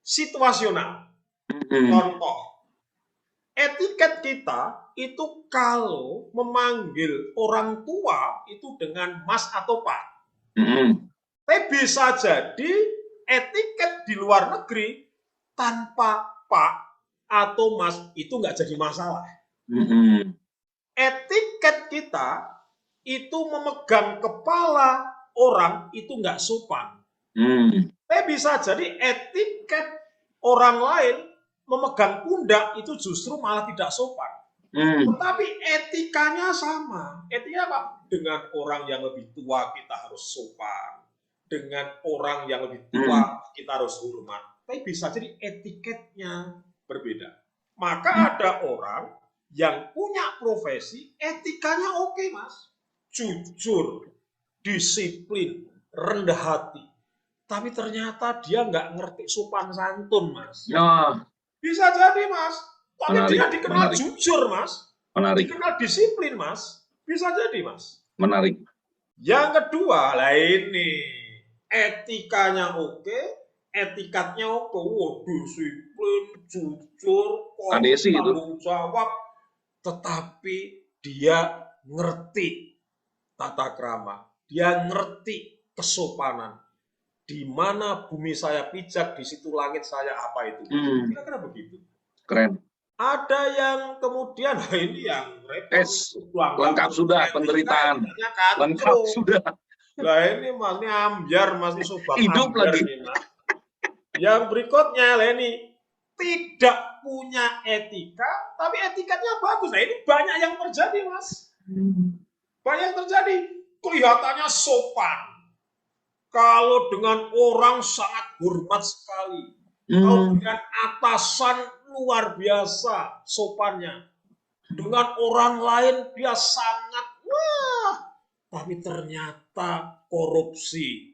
situasional. Contoh, etiket kita itu kalau memanggil orang tua itu dengan mas atau pak. Tapi bisa jadi etiket di luar negeri tanpa pak atau mas itu nggak jadi masalah. Etiket kita itu memegang kepala orang itu nggak sopan. Tapi bisa jadi etiket orang lain memegang pundak itu justru malah tidak sopan. Tetapi etikanya sama. Etika apa? Dengan orang yang lebih tua kita harus sopan. Dengan orang yang lebih tua kita harus hormat. Tapi bisa jadi etiketnya berbeda. Maka ada orang yang punya profesi, etikanya oke, Mas. Jujur, disiplin, rendah hati. Tapi ternyata dia nggak ngerti sopan santun, Mas. Bisa jadi, Mas. Tapi dia dikenal jujur, Mas. Dikenal disiplin, Mas. Bisa jadi, Mas. Menarik. Yang kedua, lah ini. Etikanya oke, etikatnya oke. Wah, disiplin, jujur, tanggung jawab. Tetapi dia ngerti tata krama. Dia ngerti kesopanan. Di mana bumi saya pijak, di situ langit saya apa itu. Kira-kira begitu. Keren. Ada yang kemudian, nah ini yang repot. Lengkap sudah penderitaan. Lengkap sudah. Lah ini Mas, ini ambiar Mas, ini sobat hidup ambiar lagi. nih, Mas. Yang berikutnya, lah ini tidak punya etika, tapi etikanya bagus. Nah ini banyak yang terjadi, Mas. Banyak yang terjadi. Kelihatannya sopan. Kalau dengan orang sangat hormat sekali. Kalau dengan atasan luar biasa sopannya. Dengan orang lain dia sangat tapi ternyata korupsi.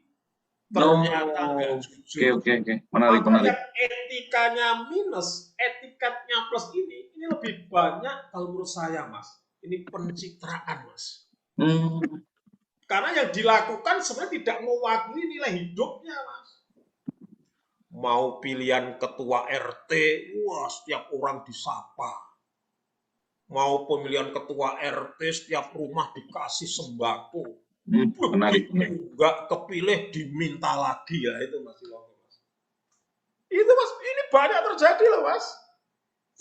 Ternyata nggak jujur. Oke. Menarik. Yang etikanya minus, etikatnya plus ini lebih banyak kalau menurut saya, Mas. Ini pencitraan, Mas. Karena yang dilakukan sebenarnya tidak mewakili nilai hidupnya, Mas. Mau pilihan ketua RT, wah setiap orang disapa. Mau pemilihan ketua RT, setiap rumah dikasih sembako. Menarik. Enggak kepilih diminta lagi ya, itu Mas. Itu Mas, ini banyak terjadi loh, Mas.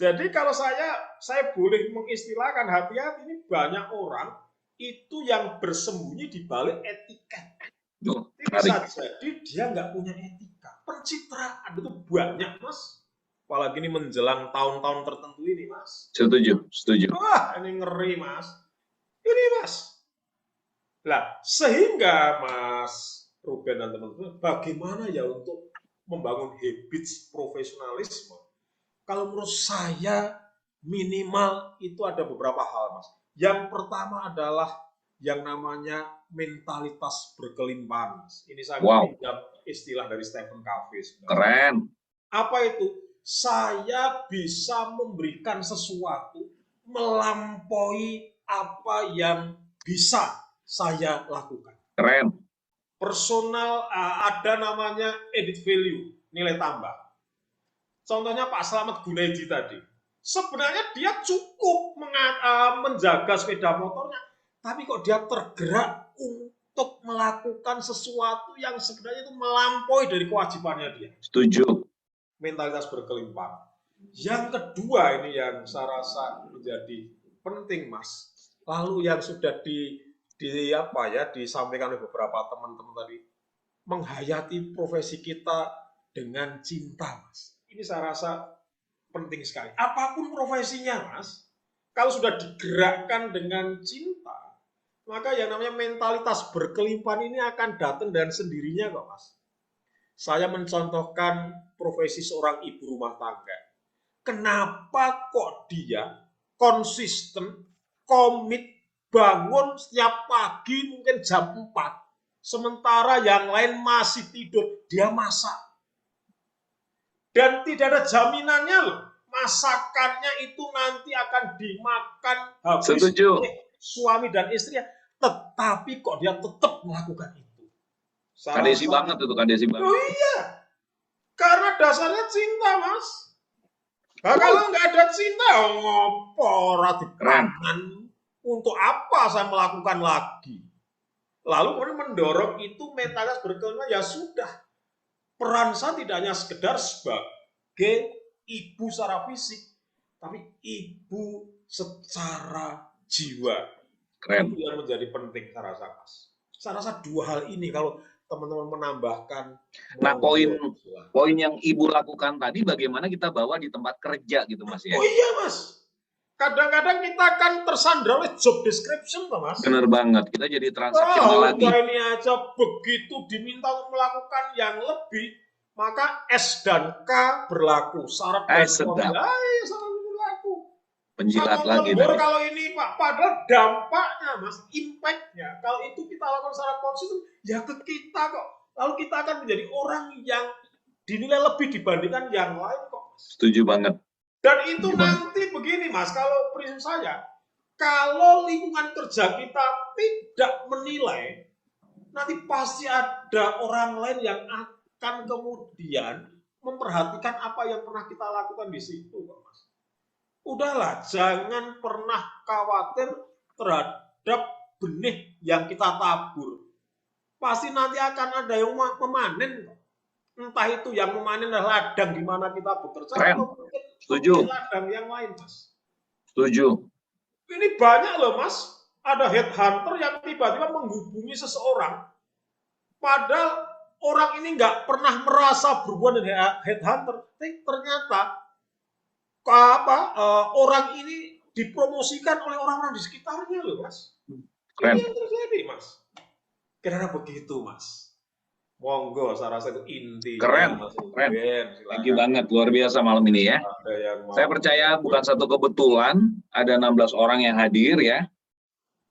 Jadi kalau saya boleh mengistilahkan, hati-hati, ini banyak orang itu yang bersembunyi di balik etiket. Bisa jadi dia nggak punya etika. Pencitraan itu banyak, Mas. Apalagi ini menjelang tahun-tahun tertentu ini, Mas. Setuju. Wah, ini ngeri, Mas. Ini, Mas. Lah, sehingga Mas Ruben dan teman-teman, bagaimana ya untuk membangun habits profesionalisme? Kalau menurut saya, minimal itu ada beberapa hal, Mas. Yang pertama adalah yang namanya mentalitas berkelimpahan. Ini saya pinjam istilah dari Stephen Covey. Keren. Apa itu? Saya bisa memberikan sesuatu melampaui apa yang bisa saya lakukan. Keren. Personal ada namanya added value, nilai tambah. Contohnya Pak Slamet Gunaidi tadi. Sebenarnya dia cukup menjaga sepeda motornya, tapi kok dia tergerak untuk melakukan sesuatu yang sebenarnya itu melampaui dari kewajibannya dia. Setuju. Mentalitas berkelimpahan. Yang kedua ini yang saya rasa menjadi penting, Mas. Lalu yang sudah disampaikan oleh beberapa teman-teman tadi, menghayati profesi kita dengan cinta, Mas. Ini saya rasa penting sekali. Apapun profesinya, Mas, kalau sudah digerakkan dengan cinta, maka yang namanya mentalitas berkelimpahan ini akan datang dengan sendirinya kok, Mas. Saya mencontohkan profesi seorang ibu rumah tangga. Kenapa kok dia konsisten, komit, bangun setiap pagi mungkin jam 4, sementara yang lain masih tidur, dia masak. Dan tidak ada jaminannya loh, masakannya itu nanti akan dimakan habis Setuju. oleh suami dan istrinya, tetapi kok dia tetap melakukan itu. Kadesi banget itu, kadesi banget. Oh iya, karena dasarnya cinta, Mas. Nah, kalau nggak ada cinta, ngopo ora dipangan. Untuk apa saya melakukan lagi? Lalu kemudian mendorong itu mentalitas berkelimpahan, ya sudah. Peran saya tidak hanya sekedar sebagai ibu secara fisik, tapi ibu secara jiwa. Keren. Itu yang menjadi penting saya rasa, Mas. Saya rasa dua hal ini kalau teman-teman menambahkan. Nah, poin yang Ibu lakukan tadi bagaimana kita bawa di tempat kerja gitu, Mas ya. Oh iya, Mas. Kadang-kadang kita akan tersandra oleh job description, Pak, Mas. Bener banget, kita jadi transaksional lagi. Ini aja begitu diminta untuk melakukan yang lebih, maka S dan K berlaku. Syarat dan syarat berlaku. Penjilat sama lagi. Kalau ini Pak, padahal dampaknya, Mas, impact-nya, kalau itu kita lakukan secara konsisten, ya ke kita kok. Lalu kita akan menjadi orang yang dinilai lebih dibandingkan yang lain kok. Setuju banget. Dan itu nanti begini, Mas, kalau prinsip saya, kalau lingkungan kerja kita tidak menilai, nanti pasti ada orang lain yang akan kemudian memperhatikan apa yang pernah kita lakukan di situ, Mas. Udahlah, jangan pernah khawatir terhadap benih yang kita tabur. Pasti nanti akan ada yang memanen. Entah itu yang memanen adalah ladang di mana kita bekerja, atau mungkin ladang yang lain, Mas. Setuju. Ini banyak loh, Mas. Ada headhunter yang tiba-tiba menghubungi seseorang, padahal orang ini nggak pernah merasa berhubungan dengan headhunter. Tapi ternyata orang ini dipromosikan oleh orang-orang di sekitarnya loh, Mas. Keren. Ini yang terjadi, Mas. Karena begitu, Mas. Monggo, saya rasa itu inti. Keren, keren. Thank you banget, luar biasa malam ini ya. Saya percaya bukan satu kebetulan ada 16 orang yang hadir ya.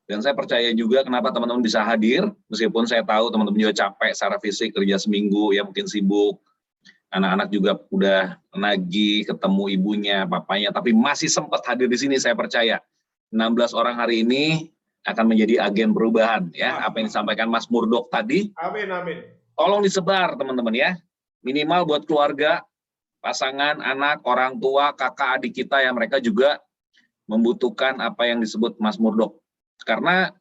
Dan saya percaya juga kenapa teman-teman bisa hadir, meskipun saya tahu teman-teman juga capek secara fisik, kerja seminggu, ya mungkin sibuk. Anak-anak juga udah nagih ketemu ibunya, papanya, tapi masih sempat hadir di sini, saya percaya. 16 orang hari ini akan menjadi agen perubahan ya. Apa yang disampaikan Mas Murdoch tadi. Amin, amin. Tolong disebar teman-teman ya. Minimal buat keluarga, pasangan, anak, orang tua, kakak, adik kita yang mereka juga membutuhkan apa yang disebut Mas Murdoch. Karena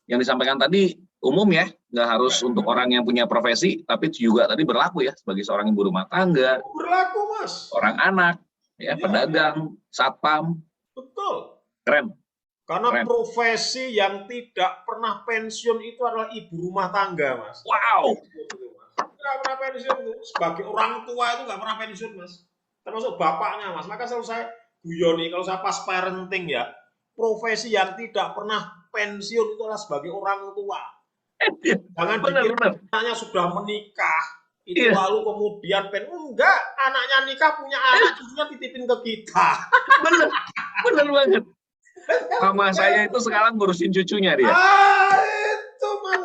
yang disampaikan tadi umum ya, nggak harus untuk orang yang punya profesi, tapi juga tadi berlaku ya sebagai seorang ibu rumah tangga, berlaku, Mas, orang anak, ya pedagang, satpam. Betul. Keren. Karena keren. Profesi yang tidak pernah pensiun itu adalah ibu rumah tangga, Mas. Wow. Nggak pernah pensiun, sebagai orang tua itu nggak pernah pensiun, Mas. Termasuk bapaknya, Mas. Maka selalu saya guyoni kalau saya pas parenting ya, profesi yang tidak pernah pensiun itu adalah sebagai orang tua. Jangan dikira anaknya sudah menikah, itu lalu kemudian enggak, anaknya nikah punya anak, cucunya titipin ke kita. Bener banget. Mama saya itu sekarang ngurusin cucunya dia. Itu Mas.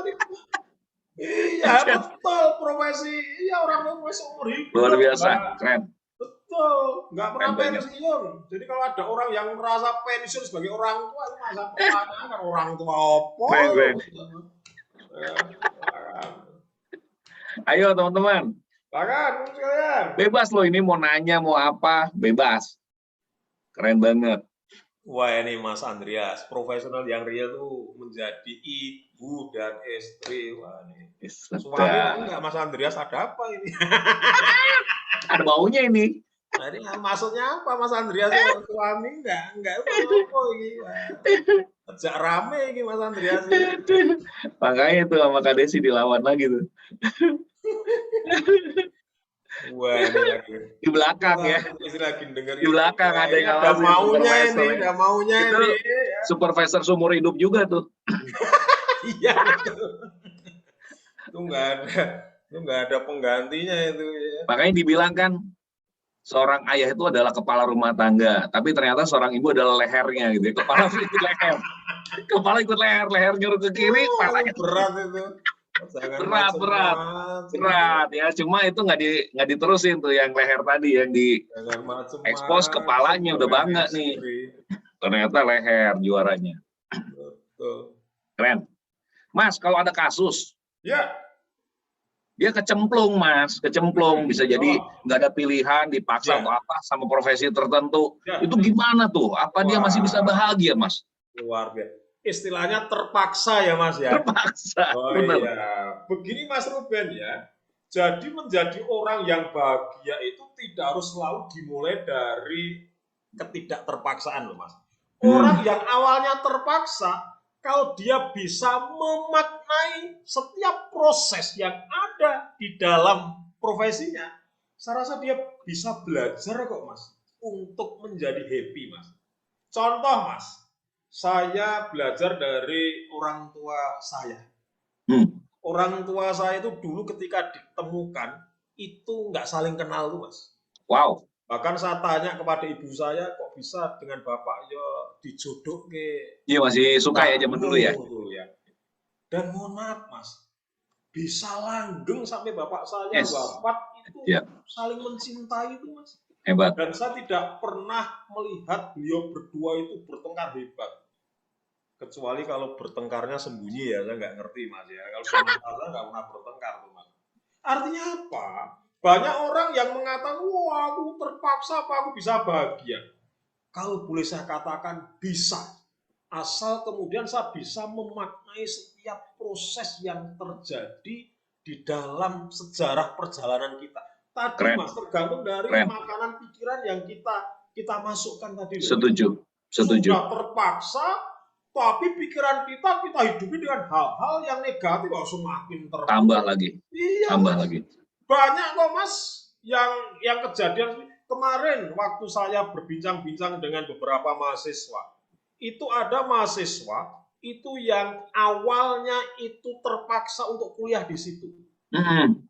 Iya, betul, profesi. Iya, orang profesi umur hidup. Luar biasa, keren. Betul, nggak pernah pensiun. Jadi kalau ada orang yang merasa pensiun sebagai orang tua, itu masa pertanyaan orang tua apa? Keren. Ayo teman-teman. Bebas loh, ini mau nanya mau apa, bebas. Keren banget. Wah, ini Mas Andreas, profesional yang real tuh menjadi ibu dan istri. Wah, ini. Suami enggak, Mas Andreas, ada apa ini? Ada baunya ini. Nah, ini maksudnya apa, Mas Andreas? Suami enggak apa ini. Sejak rame ini Mas Andreas. Makanya tuh sama Kak Desi dilawan lagi tuh. Wah, ini lagi. Di belakang Wah, ya. ini lagi denger Di belakang Wah, ada ini yang ada ngawasin, maunya supervisor ini, ya. ada maunya Itu ini. Ya. supervisor seumur hidup juga tuh. Iya, betul. Itu nggak ada penggantinya itu ya. Makanya dibilang kan seorang ayah itu adalah kepala rumah tangga, tapi ternyata seorang ibu adalah lehernya gitu. Kepala ikut leher. Kepala ikut leher, leher nyuruh ke kiri, Itu palanya berat itu. Jangan berat, berat. macem-macem. Berat ya, cuma itu nggak diterusin tuh yang leher tadi, yang di Jangan macem-macem. expose kepalanya udah dengan bangga nih. istri. Ternyata leher juaranya. Betul. Keren. Mas, kalau ada kasus Ya, dia kecemplung, Mas, kecemplung, bisa jadi nggak ada pilihan, dipaksa Ya. atau apa sama profesi tertentu. Ya. Itu gimana tuh? Apa dia masih bisa bahagia, Mas? luar biasa. Istilahnya terpaksa ya Mas ya. Terpaksa. Oh Benar. iya, begini Mas Ruben ya. Jadi menjadi orang yang bahagia itu tidak harus selalu dimulai dari ketidakterpaksaan loh Mas. Orang yang awalnya terpaksa, kalau dia bisa memaknai setiap proses yang ada di dalam profesinya, saya rasa dia bisa belajar kok Mas, untuk menjadi happy Mas. Contoh Mas, saya belajar dari orang tua saya. Orang tua saya itu dulu ketika ditemukan, itu nggak saling kenal tuh Mas. Wow. Bahkan saya tanya kepada ibu saya, kok bisa dengan bapak ya dijodoh ke. Iya, masih suka ya zaman dulu ya. Dan mohon maaf Mas, bisa langgeng sampai bapak saya Yes. wafat itu Ya. saling mencintai itu Mas. Hebat. Dan saya tidak pernah melihat beliau berdua itu bertengkar hebat. Kecuali kalau bertengkarnya sembunyi ya, saya nggak ngerti Mas ya. Kalau saya nggak pernah bertengkar tuh Mas. Artinya apa? Banyak orang yang mengatakan, wah aku terpaksa apa aku bisa bahagia. Kalau boleh saya katakan bisa. Asal kemudian saya bisa memaknai setiap proses yang terjadi di dalam sejarah perjalanan kita. Tadi Keren. Mas, tergantung dari Keren. makanan pikiran yang kita masukkan tadi. Setuju. Sudah terpaksa, tapi pikiran kita hidupi dengan hal-hal yang negatif, semakin terpaksa. Tambah lagi. Iya, Tambah Mas. lagi. Banyak kok Mas yang kejadian kemarin waktu saya berbincang-bincang dengan beberapa mahasiswa. Itu ada mahasiswa itu yang awalnya itu terpaksa untuk kuliah di situ.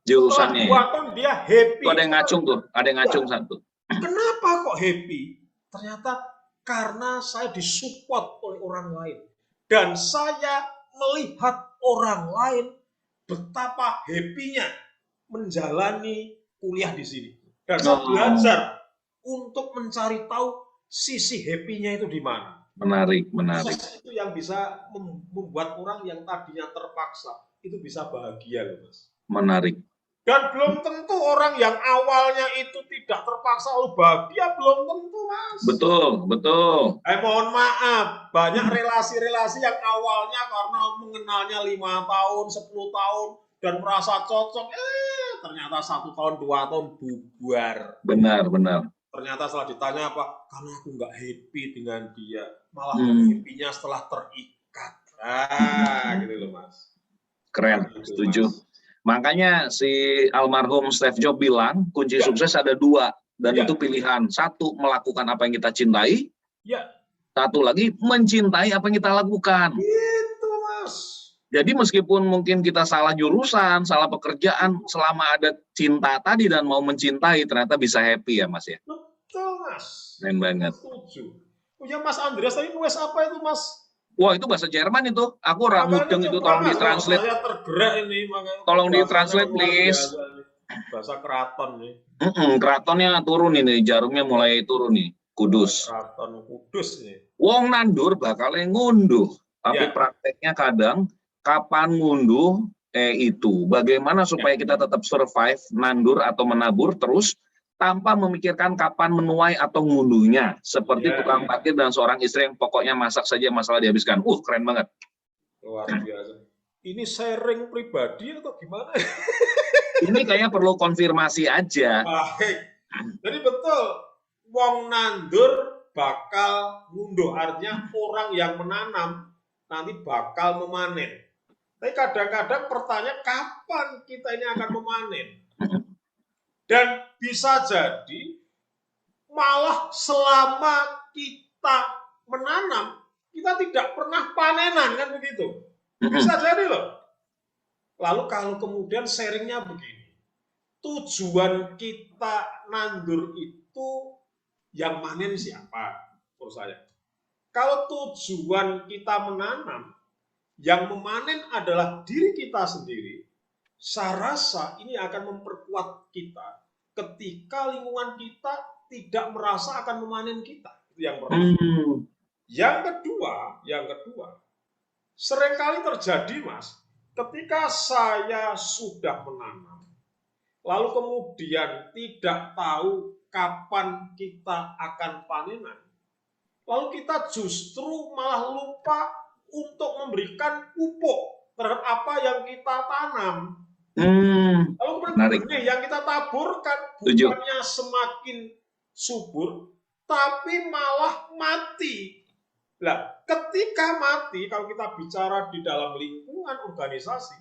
Jurusannya. Setelah 2 tahun dia happy. Itu ada yang ngacung tuh, ada yang ngacung satu. Kenapa kok happy? Ternyata karena saya disupport oleh orang lain. Dan saya melihat orang lain betapa happy-nya menjalani kuliah di sini. Dan saya belajar untuk mencari tahu sisi happy-nya itu di mana. Menarik, menarik. Proses itu yang bisa membuat orang yang tadinya terpaksa itu bisa bahagia loh Mas. Menarik. Dan belum tentu orang yang awalnya itu tidak terpaksa lalu bahagia, belum tentu Mas. Betul, betul. Mohon maaf, banyak relasi-relasi yang awalnya karena mengenalnya 5 tahun, 10 tahun, dan merasa cocok, ternyata 1 tahun, 2 tahun bubar. Benar, benar. Ternyata setelah ditanya apa, karena aku nggak happy dengan dia, malah happy-nya setelah terikat. Gitu loh Mas. Keren, Gitu, setuju. Mas. Makanya si almarhum Steve Jobs bilang kunci sukses ada 2 dan itu pilihan. 1 melakukan apa yang kita cintai. Ya. 1 lagi mencintai apa yang kita lakukan. Itu Mas. Jadi meskipun mungkin kita salah jurusan, salah pekerjaan, selama ada cinta tadi dan mau mencintai, ternyata bisa happy ya Mas ya. Betul Mas. Keren banget. Setuju. Punya Mas Andreas tadi nulis apa itu Mas? Wah itu bahasa Jerman itu. Aku mudeng itu, tolong ditranslate. Saya tergerak ini. Tolong ditranslate please. Bahasa keraton nih. Keratonnya turun ini, jarumnya mulai turun nih. Kudus. Keraton Kudus nih. Wong nandur bakal ngunduh. Tapi prakteknya kadang kapan ngunduh itu. Bagaimana supaya kita tetap survive, nandur atau menabur terus tanpa memikirkan kapan menuai atau ngunduhnya. Seperti tukang parkir dan seorang istri yang pokoknya masak saja masalah dihabiskan. Keren banget. Luar biasa. Ini sharing pribadi atau gimana? Ini kayaknya perlu konfirmasi aja. Baik. Jadi betul, wong nandur bakal ngunduh. Artinya orang yang menanam nanti bakal memanen. Tapi kadang-kadang pertanyaan, kapan kita ini akan memanen? Dan bisa jadi malah selama kita menanam, kita tidak pernah panenan, kan begitu. Bisa jadi loh. Lalu kalau kemudian sharingnya begini, tujuan kita nandur itu yang manen siapa? Menurut saya. Kalau tujuan kita menanam, yang memanen adalah diri kita sendiri, saya rasa ini akan memperkuat kita ketika lingkungan kita tidak merasa akan memanen kita. Itu yang pertama. Yang kedua, seringkali terjadi, Mas, ketika saya sudah menanam, lalu kemudian tidak tahu kapan kita akan panenan, lalu kita justru malah lupa untuk memberikan pupuk terhadap apa yang kita tanam. Lalu kemudian benih yang kita taburkan bukannya semakin subur, tapi malah mati. Nah, ketika mati, kalau kita bicara di dalam lingkungan organisasi,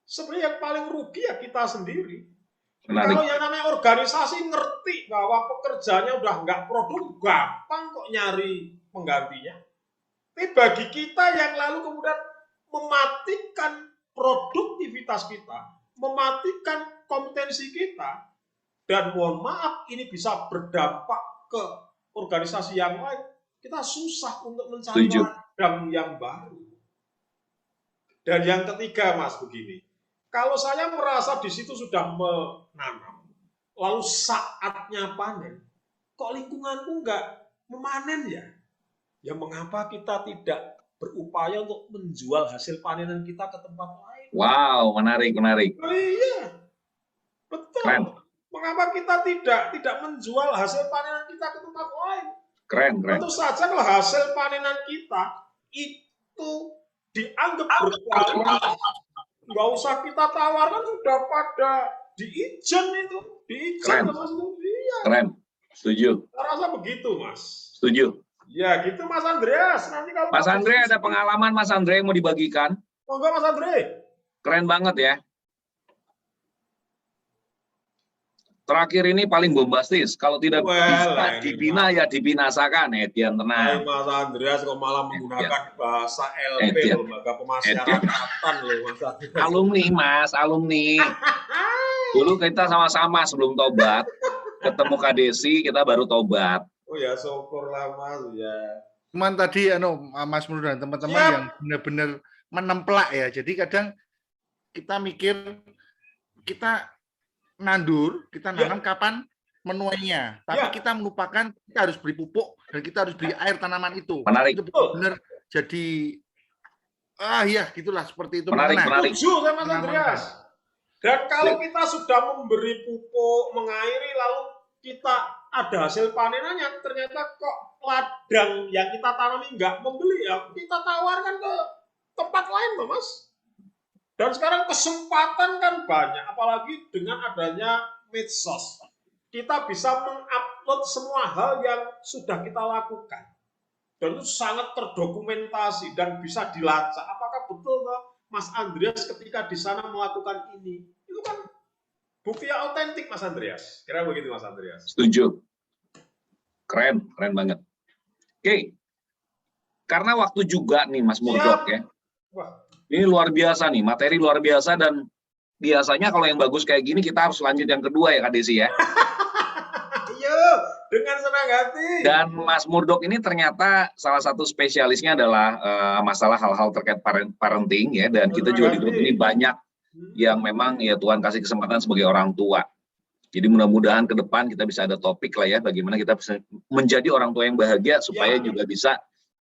sebenarnya yang paling rugi ya kita sendiri. Kalau yang namanya organisasi ngerti bahwa pekerjaannya udah nggak produk, gampang kok nyari penggantinya. Tapi bagi kita yang lalu kemudian mematikan produktivitas kita, mematikan kompetensi kita, dan mohon maaf ini bisa berdampak ke organisasi yang lain, kita susah untuk mencari ladang yang baru. Dan yang ketiga, Mas, begini, kalau saya merasa di situ sudah menanam, lalu saatnya panen, kok lingkunganku nggak memanen ya? Ya mengapa kita tidak berupaya untuk menjual hasil panenan kita ke tempat lain? Wow, menarik. Oh, iya, betul. Keren. Mengapa kita tidak menjual hasil panenan kita ke tempat lain? Keren. Tentu saja kalau hasil panenan kita itu dianggap berkualitas, nggak usah kita tawarkan, sudah pada diizen itu, diizen. Iya. Keren, setuju. Saya rasa begitu, Mas. Setuju. Ya gitu, Mas Andreas. Nanti kalau Mas Andre ada pengalaman, Mas Andre yang mau dibagikan? Monggo, Mas Andre. Keren banget ya. Terakhir ini paling bombastis. Kalau tidak bisa dibina ya dibinasakan. Edian tenang. Mas Andreas kok malah menggunakan bahasa LP, lembaga pemasyarakatan loh, Mas Andreas. Alumni, Mas, alumni. Dulu kita sama-sama sebelum tobat. Ketemu Kak Desi, kita baru tobat. Oh ya, syukurlah, Mas, ya. Cuman tadi Mas Nur dan teman-teman yang benar-benar menemplak ya. Jadi kadang kita mikir kita nandur, kita nanam kapan menuainya. Tapi kita melupakan kita harus beri pupuk dan kita harus beri air tanaman itu. Menarik. Itu benar jadi gitulah seperti itu. Menarik. Setuju sama Mas Andreas. Dan kalau kita sudah memberi pupuk, mengairi, lalu kita ada hasil panenannya, ternyata kok ladang yang kita tanami nggak membeli, ya kita tawarkan ke tempat lain, Mas. Dan sekarang kesempatan kan banyak, apalagi dengan adanya medsos. Kita bisa mengupload semua hal yang sudah kita lakukan. Dan itu sangat terdokumentasi dan bisa dilacak. Apakah betul Mas Andreas ketika di sana melakukan ini? Itu kan bukti yang otentik, Mas Andreas. Kira begitu, Mas Andreas. Setuju. Keren banget. Oke. Karena waktu juga nih, Mas Murdok ya. Wah. Ini luar biasa nih, materi luar biasa, dan biasanya kalau yang bagus kayak gini kita harus lanjut yang kedua ya, Kak Desi ya. Iya, dengan senang hati. Dan Mas Murdok ini ternyata salah satu spesialisnya adalah masalah hal-hal terkait parenting ya, dan kita juga di grup ini banyak yang memang ya Tuhan kasih kesempatan sebagai orang tua. Jadi mudah-mudahan ke depan kita bisa ada topik lah ya, bagaimana kita bisa menjadi orang tua yang bahagia supaya juga bisa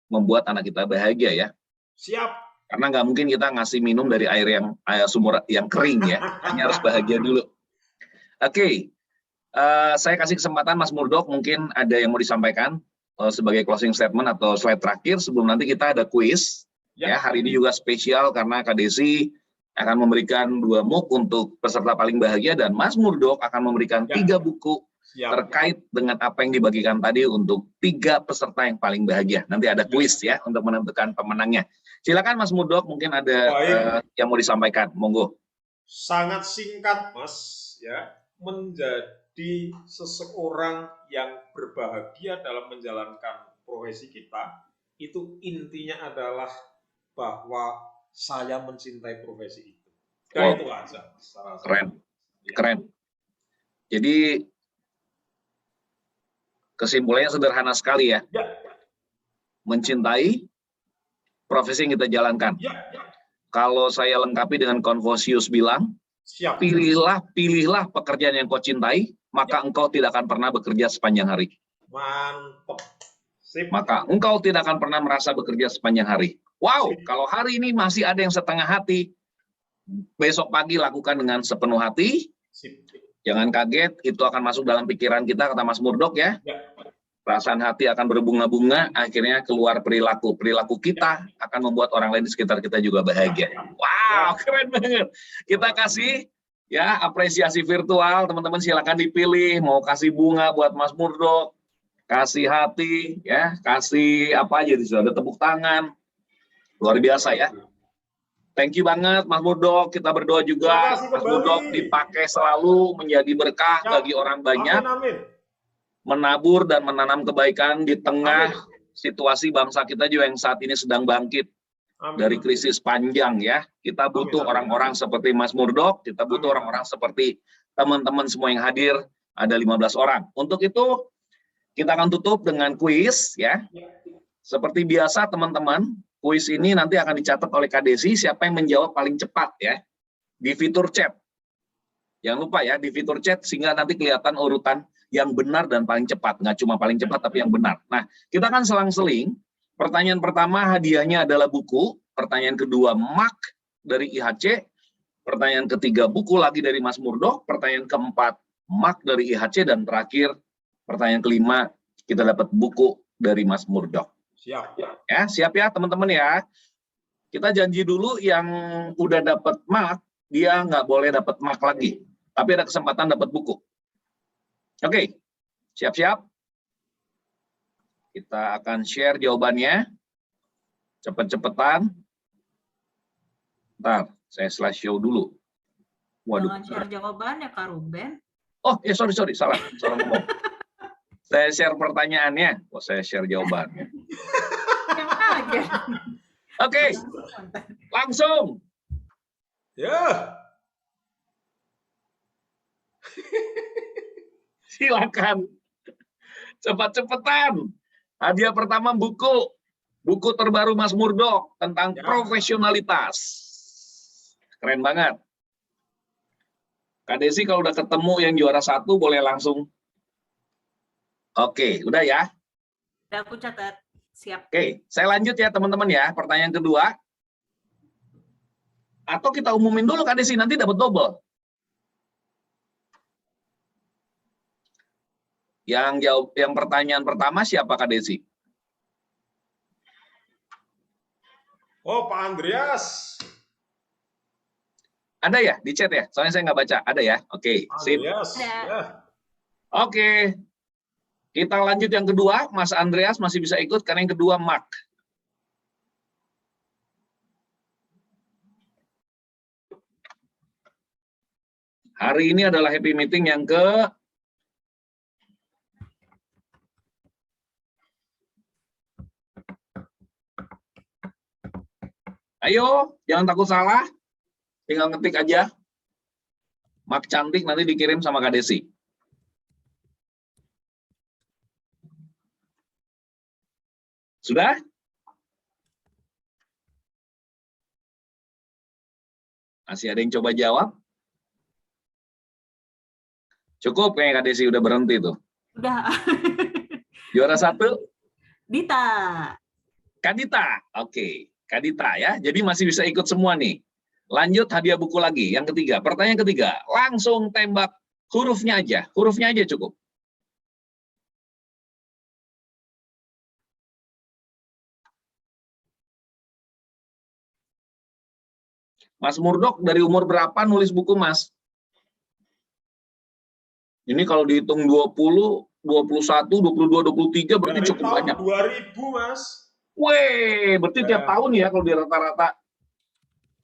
membuat anak kita bahagia ya. Siap. Karena nggak mungkin kita ngasih minum dari air sumur yang kering ya, hanya harus bahagia dulu. Oke. Saya kasih kesempatan Mas Murdok, mungkin ada yang mau disampaikan sebagai closing statement atau slide terakhir sebelum nanti kita ada kuis. Ya, hari ini juga spesial karena Kak Desi akan memberikan 2 MOOC untuk peserta paling bahagia, dan Mas Murdok akan memberikan 3 buku terkait dengan apa yang dibagikan tadi untuk 3 peserta yang paling bahagia. Nanti ada kuis ya untuk menentukan pemenangnya. Silakan Mas Murdok, mungkin ada yang mau disampaikan. Monggo. Sangat singkat, Mas. Ya. menjadi seseorang yang berbahagia dalam menjalankan profesi kita, itu intinya adalah bahwa saya mencintai profesi itu. Nah, itu aja. Keren, keren. Jadi kesimpulannya sederhana sekali ya. Mencintai profesi yang kita jalankan. Kalau saya lengkapi dengan Confucius bilang, Siap. Pilihlah pekerjaan yang kau cintai, maka engkau tidak akan pernah bekerja sepanjang hari. Mantap. Sip. Maka engkau tidak akan pernah merasa bekerja sepanjang hari. Wow, kalau hari ini masih ada yang setengah hati, besok pagi lakukan dengan sepenuh hati. Sip. Jangan kaget, itu akan masuk dalam pikiran kita, kata Mas Murdok ya. Perasaan hati akan berbunga-bunga, akhirnya keluar perilaku. Perilaku kita akan membuat orang lain di sekitar kita juga bahagia. Wow, keren banget. Kita kasih ya apresiasi virtual, teman-teman silakan dipilih, mau kasih bunga buat Mas Murdok, kasih hati, ya, kasih apa aja di situ, ada tepuk tangan. Luar biasa ya. Thank you banget Mas Murdok, kita berdoa juga Mas Murdok dipakai selalu menjadi berkah bagi orang banyak. Amin. Menabur dan menanam kebaikan di tengah situasi bangsa kita juga yang saat ini sedang bangkit dari krisis panjang ya. Kita butuh orang-orang seperti Mas Murdok, kita butuh orang-orang seperti teman-teman semua yang hadir, ada 15 orang. Untuk itu kita akan tutup dengan kuis ya. Seperti biasa teman-teman, kuis ini nanti akan dicatat oleh Kak Desi siapa yang menjawab paling cepat ya di fitur chat. Jangan lupa ya di fitur chat sehingga nanti kelihatan urutan yang benar dan paling cepat, nggak cuma paling cepat tapi yang benar. Nah, kita kan selang-seling. Pertanyaan pertama hadiahnya adalah buku, pertanyaan kedua mug dari IHC, pertanyaan ketiga buku lagi dari Mas Murdok, pertanyaan keempat mug dari IHC, dan terakhir pertanyaan kelima kita dapat buku dari Mas Murdok. Siap. Ya, siap ya teman-teman ya. Kita janji dulu yang udah dapat mug, dia nggak boleh dapat mug lagi, tapi ada kesempatan dapat buku. Oke, siap-siap. Kita akan share jawabannya. Cepet-cepetan. Bentar, saya slideshow dulu. Waduh. Jangan share jawabannya, Kak Ruben. Oh, ya sorry, salah ngomong. Saya share pertanyaannya. Oh, saya share jawabannya. Yang aja. Oke, langsung. Ya. Silakan. Cepat-cepatan. Hadiah pertama buku. Buku terbaru Mas Murdok tentang profesionalitas. Keren banget. Kak Desi kalau udah ketemu yang juara 1 boleh langsung. Oke, udah ya. Udah aku catat. Siap. Oke, saya lanjut ya teman-teman ya. Pertanyaan kedua. Atau kita umumin dulu Kak Desi, nanti dapat double. Yang pertanyaan pertama siapa Kak Desi? Oh, Pak Andreas. Ada ya di chat ya? Soalnya saya nggak baca. Ada ya? Oke, sip. Andreas. Ada. Ya. Oke. Kita lanjut yang kedua. Mas Andreas masih bisa ikut karena yang kedua Mark. Hari ini adalah happy meeting yang ke Ayo, jangan takut salah. Tinggal ngetik aja. Mak cantik nanti dikirim sama Kak Desi. Sudah? Masih ada yang coba jawab? Cukup kayaknya Kak Desi udah berhenti tuh. Udah. Juara 1? Dita. Kak Dita. Oke. Kak Dita ya. Jadi masih bisa ikut semua nih. Lanjut hadiah buku lagi. Yang ketiga. Pertanyaan ketiga. Langsung tembak hurufnya aja. Hurufnya aja cukup. Mas Murdok dari umur berapa nulis buku Mas? Ini kalau dihitung 20, 21, 22, 23 berarti Dari cukup tahun banyak. 2000, Mas. Weh, berarti tiap tahun ya kalau di rata-rata.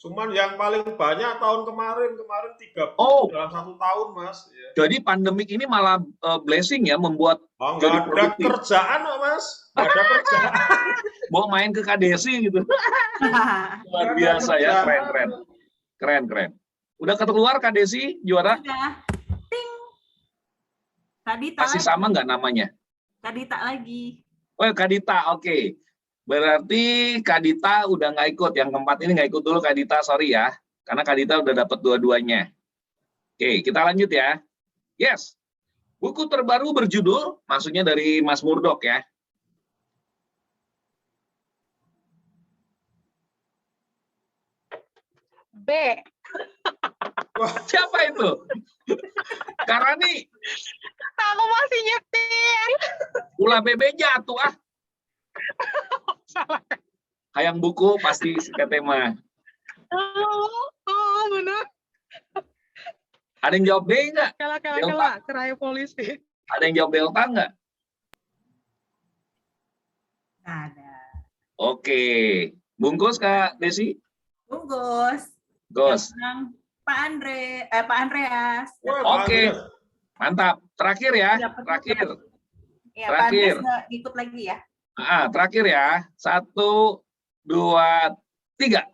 Cuman yang paling banyak tahun kemarin 3 Oh. dalam 1 tahun, Mas. Ya. Jadi pandemik ini malah blessing ya, membuat Oh, jadi nggak ada produktif. kerjaan kok, Mas. Nggak ada kerjaan. Mau main ke KDSI gitu. Luar biasa ya, keren. Udah keluar KDSI juara? Udah. Ting. Kadita Masih lagi. sama nggak namanya? Kadita lagi. Oh, Kadita, oke. Berarti Kadita udah nggak ikut. Yang keempat ini nggak ikut dulu Kadita, sorry ya. Karena Kadita udah dapat dua-duanya. Oke, kita lanjut ya. Yes. Buku terbaru berjudul, maksudnya dari Mas Murdok ya. B. Siapa itu? Karani. Aku masih nyetir. Ulah bebe jatuh ah. Salah. Hayang buku pasti tema. Oh, benar. Ada yang jawab D nggak? Kela, keraya polisi. Ada yang jawab Delta nggak? Nggak ada. Oke. Bungkus Kak Desi? Bungkus. Gos. Yang Pak Andreas. Wah, Oke. Mantap. Terakhir ya. Dapat Terakhir. Ya, Terakhir. Pak Andreas nggak ikut lagi ya. Terakhir ya. 1, 2, 3.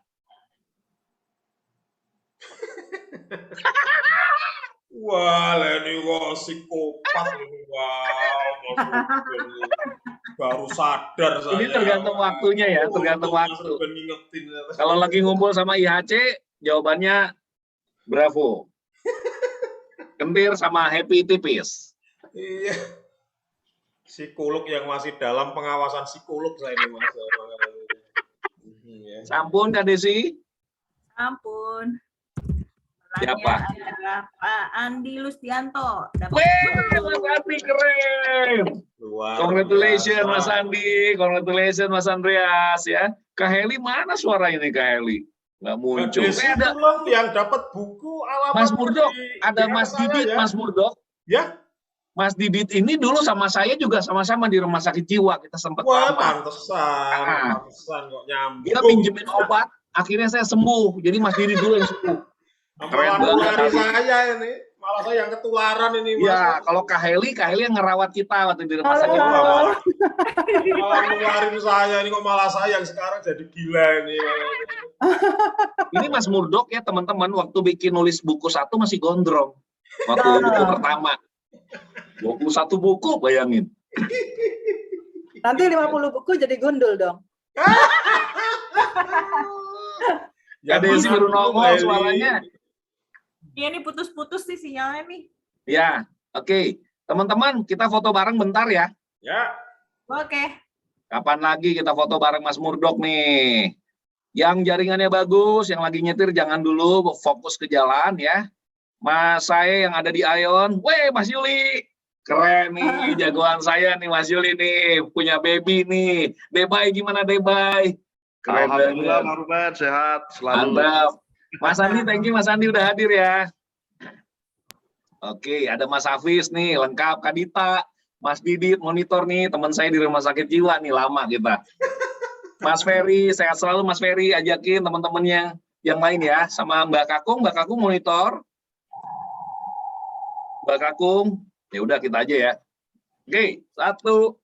Wah, ini kok psikopat ini. Wow, baru sadar saya. Ini tergantung waktunya ya, tergantung waktu. Kalau lagi ngumpul sama IHC, jawabannya bravo. Kentir sama happy tipis. Iya. Psikolog yang masih dalam pengawasan psikolog saya ini, Mas. Sampun Kak Desi? Ampun. Siapa? Adalah Pak Andi Lustianto. Wih, Mas Andi keren. Congratulations Mas Andi, congratulations Mas Andreas ya. Kak Heli mana suara ini Kak Heli? Nggak muncul. Ada yang dapat buku alamat Mas Murdok, ada di Mas saya, Didit, ya. Mas Murdok. Ya. Mas Didit ini dulu sama saya juga sama-sama di rumah sakit jiwa, kita sempat Wah, lama. pantesan kok nyambung. Dia pinjemin obat, akhirnya saya sembuh. Jadi Mas Didit dulu yang sembuh. Keren banget. Dari saya ini, malah saya yang ketularan ini. Ya, kalau Kak Heli yang ngerawat kita waktu di rumah sakit. Malah ngeluarin saya ini, kok malah saya yang sekarang jadi gila ini. Ini Mas Murdok ya teman-teman, waktu bikin nulis buku 1 masih gondrong. Waktu buku pertama. 21 buku, bayangin. Nanti 50 buku jadi gundul dong. Ya, Desi baru nongol suaranya. Iya nih putus-putus nih sinyalnya nih. Ya, oke. Teman-teman, kita foto bareng bentar ya. Ya. Oke. Kapan lagi kita foto bareng Mas Murdok nih? Yang jaringannya bagus, yang lagi nyetir jangan dulu, fokus ke jalan ya. Mas saya yang ada di Ion, weh Mas Yuli, keren nih, jagoan saya nih Mas Yuli nih, punya baby nih. Debay gimana Debay? Keren Alhamdulillah, banget. Mas Ruben, sehat selalu. Mantap. Mas Andi, thank you Mas Andi udah hadir ya. Oke, ada Mas Hafiz nih, lengkap. Kadita, Mas Didit, monitor nih, teman saya di rumah sakit jiwa nih, lama kita. Mas Ferry, sehat selalu Mas Ferry, ajakin teman-temannya yang lain ya, sama Mbak Kakung monitor. Mbak Kakung, ya udah kita aja ya. Oke, 1,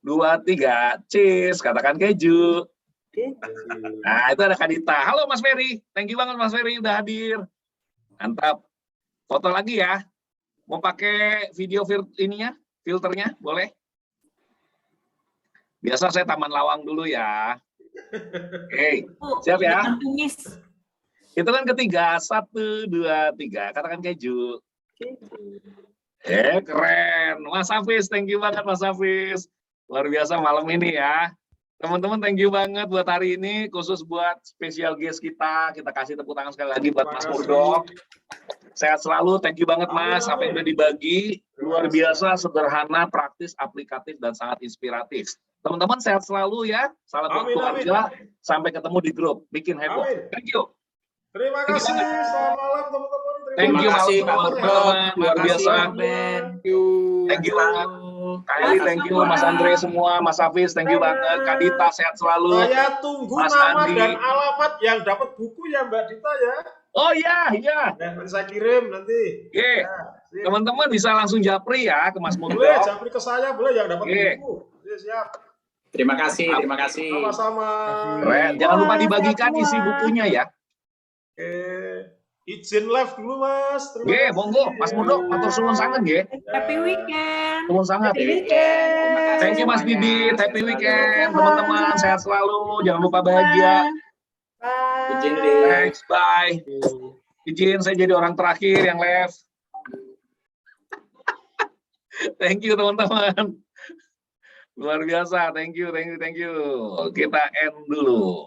2, 3, cheers, katakan keju. Nah, itu ada Kadita. Halo Mas Ferry, thank you banget Mas Ferry udah hadir. Mantap. Foto lagi ya. Mau pakai video filternya, boleh? Biasa saya Taman Lawang dulu ya. Oke, siap ya. Itu kan ketiga, 1, 2, 3, katakan keju. Keren. Mas Hafiz, thank you banget Mas Hafiz. Luar biasa malam ini ya. Teman-teman thank you banget buat hari ini, khusus buat spesial guest kita. Kita kasih tepuk tangan sekali lagi buat Mas Murdok. Sehat selalu, thank you banget Mas. Apa yang udah dibagi, luar biasa, sederhana, praktis, aplikatif, dan sangat inspiratif. Teman-teman sehat selalu ya. Salam buat keluarga. Sampai ketemu di grup. Bikin heboh. Thank you. Terima kasih. Selamat malam teman-teman. Thank you Terima kasih Mas Murdok. Luar biasa. Thank you. Thank you banget. Kak Eli, thank you, Mas Andre semua, Mas Hafiz, thank you banget, Kak Dita sehat selalu. Saya tunggu Mas nama Andi. dan alamat yang dapat buku ya Mbak Dita ya. Oh iya, iya. Nanti saya kirim nanti. Oke, Sip. teman-teman bisa langsung japri ya ke Mas Mundo. Boleh, japri ke saya, boleh yang dapat Oke. buku. Oke, siap. Terima kasih, terima kasih. Sama-sama. Keren. Jangan lupa Wah, dibagikan sehat isi semua. bukunya ya. Oke. Izin live dulu Mas. Terima Oke, kasih. monggo, Mas Mundo, matur suwun sangat nggih. Happy weekend. Suwun sangat. Happy weekend. Thank you Mas Semuanya. Didit, happy Sehat weekend selalu. teman-teman, sehat selalu, jangan lupa bahagia. Bye. Izin deh. Thanks, bye. Izin saya jadi orang terakhir yang live. Thank you teman-teman. Luar biasa, thank you. Kita end dulu.